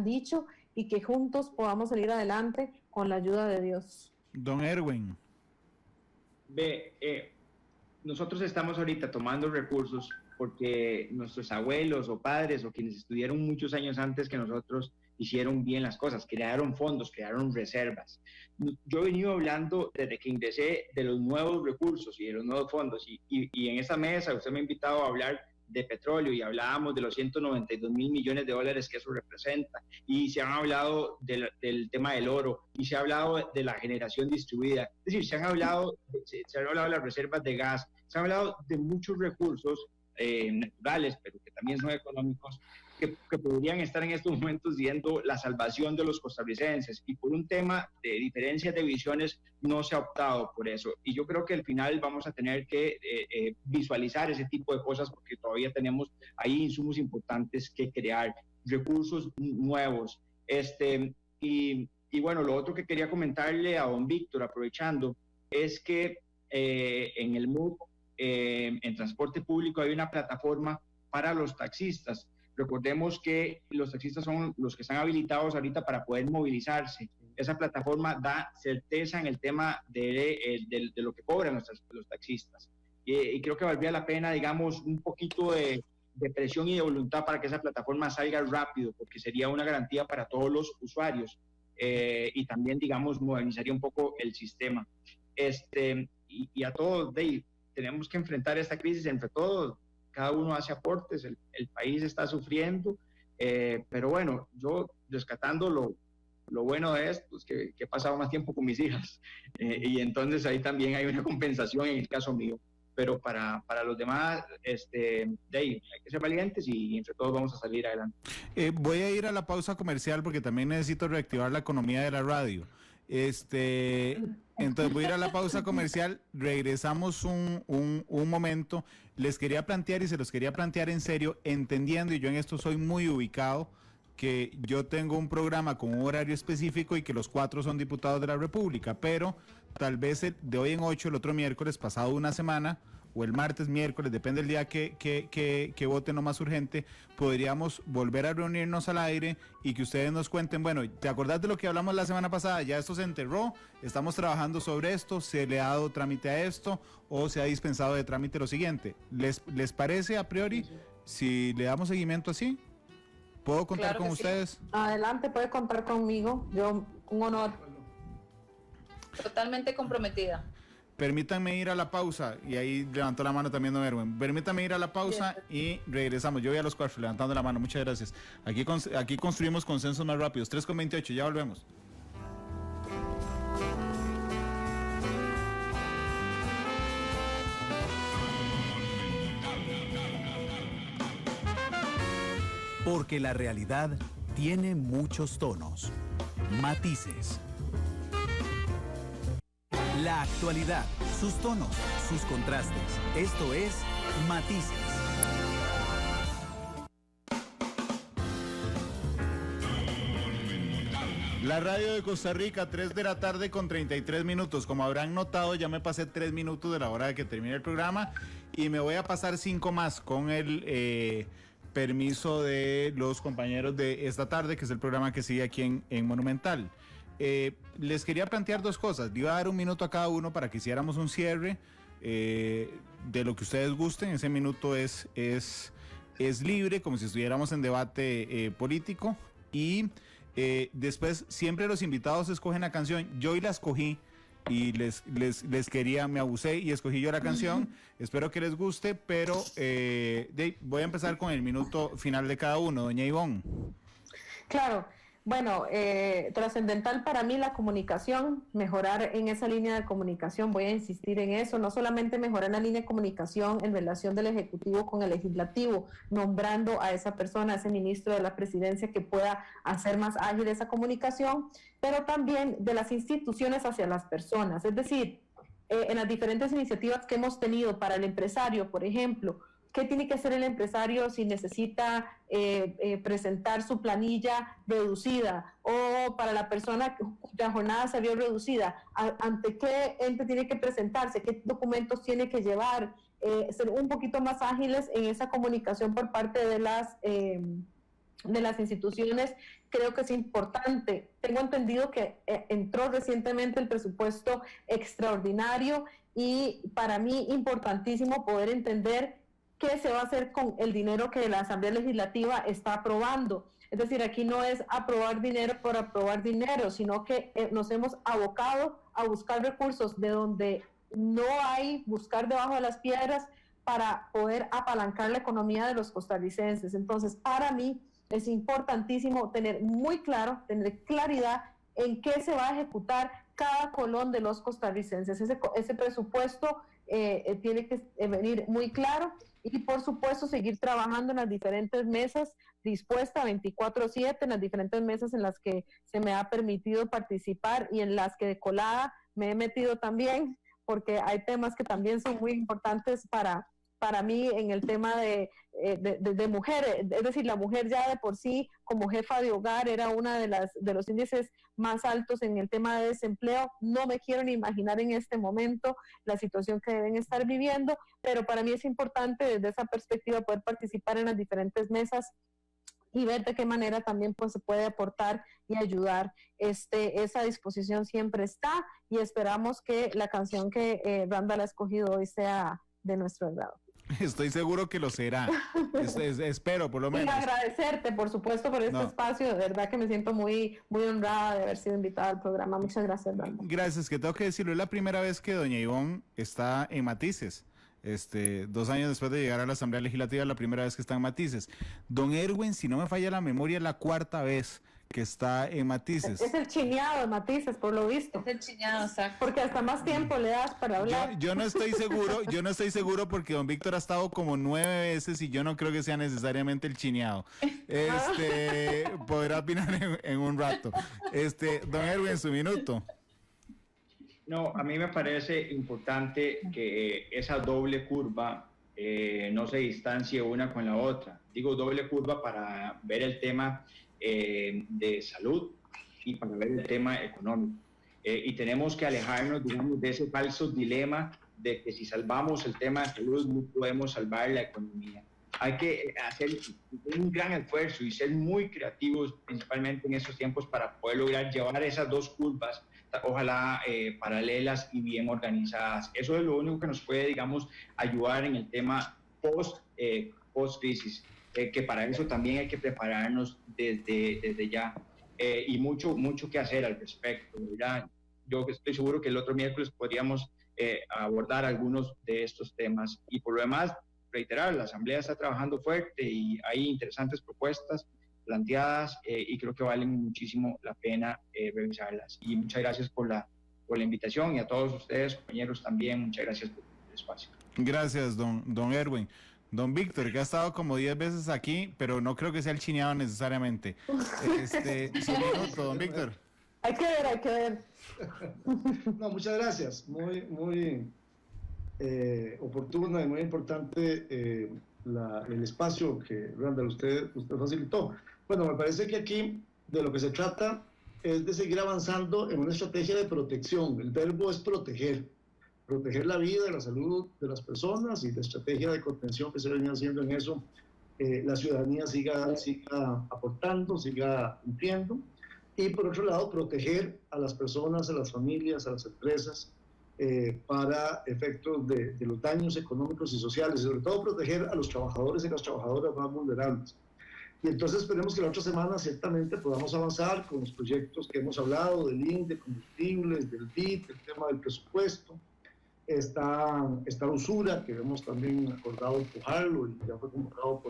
dicho, y que juntos podamos salir adelante con la ayuda de Dios. Don Erwin. Nosotros estamos ahorita tomando recursos porque nuestros abuelos o padres o quienes estudiaron muchos años antes que nosotros hicieron bien las cosas, crearon fondos, crearon reservas. Yo he venido hablando desde que ingresé de los nuevos recursos y de los nuevos fondos, y en esa mesa usted me ha invitado a hablar de petróleo y hablábamos de los 192,000 millones de dólares que eso representa, y se han hablado del tema del oro, y se ha hablado de la generación distribuida, es decir, se han hablado de las reservas de gas, se ha hablado de muchos recursos naturales, pero que también son económicos, que podrían estar en estos momentos siendo la salvación de los costarricenses, y por un tema de diferencias de visiones no se ha optado por eso, y yo creo que al final vamos a tener que visualizar ese tipo de cosas, porque todavía tenemos ahí insumos importantes que crear, recursos nuevos, y bueno, lo otro que quería comentarle a don Víctor, aprovechando, es que en el MUP, en transporte público, hay una plataforma para los taxistas. Recordemos que los taxistas son los que están habilitados ahorita para poder movilizarse. Esa plataforma da certeza en el tema de lo que cobran los taxistas. Y creo que valdría la pena, digamos, un poquito de presión y de voluntad para que esa plataforma salga rápido, porque sería una garantía para todos los usuarios. Y también, digamos, modernizaría un poco el sistema. Y a todos, Dave, tenemos que enfrentar esta crisis entre todos. Cada uno hace aportes, el país está sufriendo, pero bueno, yo rescatando lo bueno de esto es que he pasado más tiempo con mis hijas, y entonces ahí también hay una compensación en el caso mío, pero para los demás, Dave, hay que ser valientes y entre todos vamos a salir adelante. Voy a ir a la pausa comercial porque también necesito reactivar la economía de la radio. Entonces voy a ir a la pausa comercial, regresamos un momento. Les quería plantear, y se los quería plantear en serio, entendiendo, y yo en esto soy muy ubicado, que yo tengo un programa con un horario específico y que los 4 son diputados de la República, pero tal vez de hoy en 8, el otro miércoles, pasado una semana, o el martes, miércoles, depende del día que voten lo más urgente, podríamos volver a reunirnos al aire y que ustedes nos cuenten, bueno, ¿te acordás de lo que hablamos la semana pasada? Ya esto se enterró, estamos trabajando sobre esto, se le ha dado trámite a esto, o se ha dispensado de trámite lo siguiente. ¿Les parece a priori si le damos seguimiento así? ¿Puedo contar con ustedes? Adelante, puede contar conmigo, yo, un honor. Totalmente comprometida. Permítanme ir a la pausa, y ahí levantó la mano también don Erwin. Permítanme ir a la pausa y regresamos. Yo voy a los 4 levantando la mano, muchas gracias. Aquí construimos consensos más rápidos. 3:28, ya volvemos. Porque la realidad tiene muchos tonos, matices. La actualidad, sus tonos, sus contrastes. Esto es Matices. La radio de Costa Rica, 3 de la tarde con 33 minutos. Como habrán notado, ya me pasé 3 minutos de la hora de que termine el programa y me voy a pasar 5 más con el permiso de los compañeros de esta tarde, que es el programa que sigue aquí en Monumental. Les quería plantear 2 cosas. Le iba a dar 1 minuto a cada uno para que hiciéramos un cierre de lo que ustedes gusten. Ese minuto es libre, como si estuviéramos en debate político. Y después siempre los invitados escogen la canción. Yo hoy la escogí y les quería, me abusé y escogí yo la canción. Espero que les guste, pero voy a empezar con el minuto final de cada uno. Doña Ivonne. Claro. Bueno, trascendental para mí la comunicación, mejorar en esa línea de comunicación, voy a insistir en eso, no solamente mejorar la línea de comunicación en relación del Ejecutivo con el Legislativo, nombrando a esa persona, a ese ministro de la Presidencia que pueda hacer más ágil esa comunicación, pero también de las instituciones hacia las personas, es decir, en las diferentes iniciativas que hemos tenido para el empresario, por ejemplo, ¿qué tiene que hacer el empresario si necesita presentar su planilla reducida? O para la persona cuya jornada se vio reducida, ¿ante qué ente tiene que presentarse? ¿Qué documentos tiene que llevar? Ser un poquito más ágiles en esa comunicación por parte de las instituciones, creo que es importante. Tengo entendido que entró recientemente el presupuesto extraordinario y para mí importantísimo poder entender qué se va a hacer con el dinero que la Asamblea Legislativa está aprobando. Es decir, aquí no es aprobar dinero por aprobar dinero, sino que nos hemos abocado a buscar recursos de donde no hay, buscar debajo de las piedras para poder apalancar la economía de los costarricenses. Entonces, para mí es importantísimo tener muy claro, tener claridad en qué se va a ejecutar cada colón de los costarricenses. Ese presupuesto tiene que venir muy claro y por supuesto seguir trabajando en las diferentes mesas, dispuesta 24/7, en las diferentes mesas en las que se me ha permitido participar y en las que de colada me he metido también, porque hay temas que también son muy importantes para mí en el tema de mujer, es decir, la mujer ya de por sí como jefa de hogar era una de los índices más altos en el tema de desempleo. No me quiero ni imaginar en este momento la situación que deben estar viviendo, pero para mí es importante desde esa perspectiva poder participar en las diferentes mesas y ver de qué manera también pues se puede aportar y ayudar. Esa disposición siempre está y esperamos que la canción que Randall ha escogido hoy sea de nuestro agrado. Estoy seguro que lo será. Espero, por lo menos. Y agradecerte, por supuesto, por este espacio. De verdad que me siento muy, muy honrada de haber sido invitada al programa. Muchas gracias, Randall. Gracias, que tengo que decirlo. Es la primera vez que doña Ivonne está en Matices. 2 años después de llegar a la Asamblea Legislativa, la primera vez que está en Matices. Don Erwin, si no me falla la memoria, es la 4ª vez que está en Matices. Es el chineado de Matices, por lo visto. Es el chineado, exacto. Porque hasta más tiempo le das para hablar. Yo no estoy seguro porque don Víctor ha estado como 9 veces y yo no creo que sea necesariamente el chineado. Podrá opinar en un rato. Don Erwin, su minuto. No, a mí me parece importante que esa doble curva no se distancie una con la otra. Digo doble curva para ver el tema de salud y para ver el tema económico. Y tenemos que alejarnos, digamos, de ese falso dilema de que si salvamos el tema de salud no podemos salvar la economía. Hay que hacer un gran esfuerzo y ser muy creativos, principalmente en estos tiempos, para poder lograr llevar esas dos curvas, ojalá paralelas y bien organizadas. Eso es lo único que nos puede, digamos, ayudar en el tema post-crisis. Que para eso también hay que prepararnos desde ya y mucho que hacer al respecto, ¿verdad? Yo estoy seguro que el otro miércoles podríamos abordar algunos de estos temas y por lo demás, reiterar, la Asamblea está trabajando fuerte y hay interesantes propuestas planteadas y creo que valen muchísimo la pena revisarlas y muchas gracias por la invitación y a todos ustedes, compañeros, también muchas gracias por el espacio. Gracias, don Erwin. Don Víctor, que ha estado como 10 veces aquí, pero no creo que sea el chineado necesariamente. Su minuto, don Víctor. Hay que ver. No, muchas gracias. Muy oportuna y muy importante el espacio que, Randall, usted facilitó. Bueno, me parece que aquí de lo que se trata es de seguir avanzando en una estrategia de protección. El verbo es proteger la vida y la salud de las personas y la estrategia de contención que se viene haciendo en eso, la ciudadanía siga aportando, siga cumpliendo. Y por otro lado, proteger a las personas, a las familias, a las empresas, para efectos de los daños económicos y sociales, y sobre todo proteger a los trabajadores y las trabajadoras más vulnerables. Y entonces esperemos que la otra semana ciertamente podamos avanzar con los proyectos que hemos hablado, del INDE, de combustibles, del BID, el tema del presupuesto. Esta usura que hemos también acordado empujarlo y ya fue convocado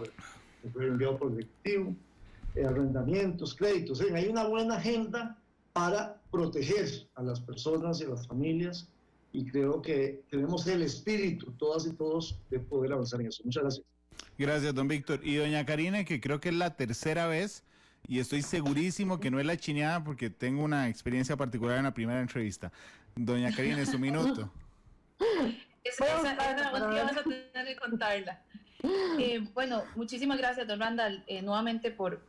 fue enviado por el Ejecutivo, arrendamientos, créditos. Hay una buena agenda para proteger a las personas y a las familias y creo que tenemos el espíritu, todas y todos, de poder avanzar en eso. Muchas gracias. Gracias, don Víctor. Y doña Karina, que creo que es la 3ª vez, y estoy segurísimo que no es la chineada porque tengo una experiencia particular en la primera entrevista. Doña Karina, es su minuto. Esa última vas a tener que contarla. Bueno, muchísimas gracias, don Randall, nuevamente por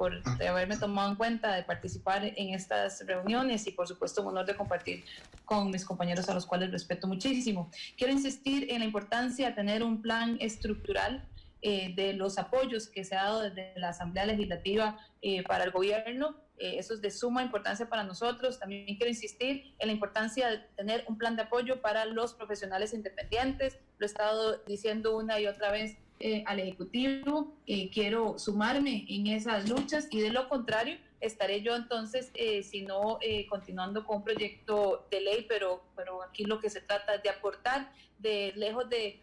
haberme tomado en cuenta de participar en estas reuniones y por supuesto un honor de compartir con mis compañeros a los cuales respeto muchísimo. Quiero insistir en la importancia de tener un plan estructural de los apoyos que se ha dado desde la Asamblea Legislativa para el gobierno. Eso es de suma importancia para nosotros. También quiero insistir en la importancia de tener un plan de apoyo para los profesionales independientes. Lo he estado diciendo una y otra vez al Ejecutivo. Quiero sumarme en esas luchas y de lo contrario estaré yo entonces, si no, continuando con un proyecto de ley, pero aquí lo que se trata es de aportar, lejos de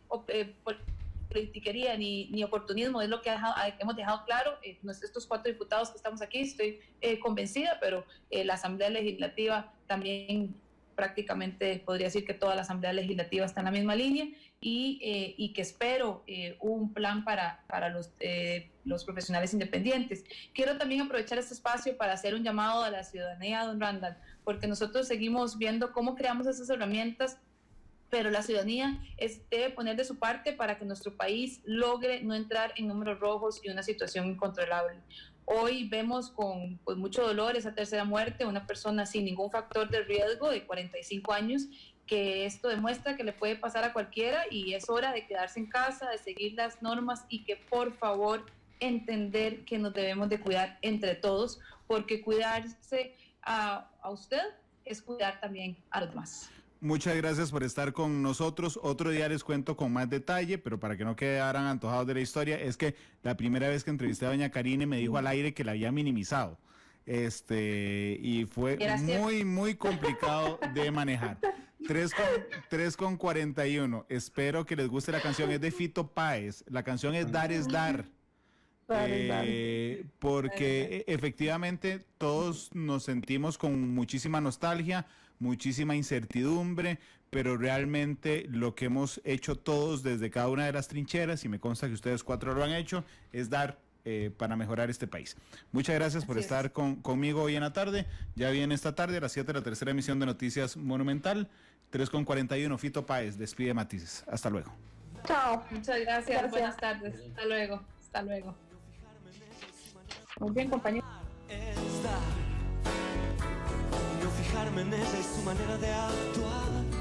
politiquería ni oportunismo, es lo que hemos dejado claro estos 4 diputados que estamos aquí. Estoy convencida, pero la Asamblea Legislativa también prácticamente podría decir que toda la Asamblea Legislativa está en la misma línea y que espero un plan para los profesionales independientes. Quiero también aprovechar este espacio para hacer un llamado a la ciudadanía, don Randall, porque nosotros seguimos viendo cómo creamos esas herramientas, pero la ciudadanía debe poner de su parte para que nuestro país logre no entrar en números rojos y una situación incontrolable. Hoy vemos con mucho dolor esa tercera muerte, una persona sin ningún factor de riesgo de 45 años, que esto demuestra que le puede pasar a cualquiera y es hora de quedarse en casa, de seguir las normas y que por favor entender que nos debemos de cuidar entre todos, porque cuidarse a usted es cuidar también a los demás. Muchas gracias por estar con nosotros. Otro día les cuento con más detalle, pero para que no quedaran antojados de la historia, es que la primera vez que entrevisté a doña Karine me dijo al aire que la había minimizado. Y fue muy complicado de manejar. 3:41. Espero que les guste la canción. Es de Fito Páez. La canción es Dar es Dar. Porque efectivamente todos nos sentimos con muchísima nostalgia, muchísima incertidumbre, pero realmente lo que hemos hecho todos desde cada una de las trincheras, y me consta que ustedes 4 lo han hecho, es dar para mejorar este país. Muchas gracias por estar conmigo hoy en la tarde. Ya viene esta tarde a las 7 la tercera emisión de Noticias Monumental. 3:41. Fito Páez despide Matices. Hasta luego. Chao. Muchas gracias. Buenas tardes. Hasta luego. Hasta luego. Muy bien, compañero. No fijarme en ella y su manera de actuar.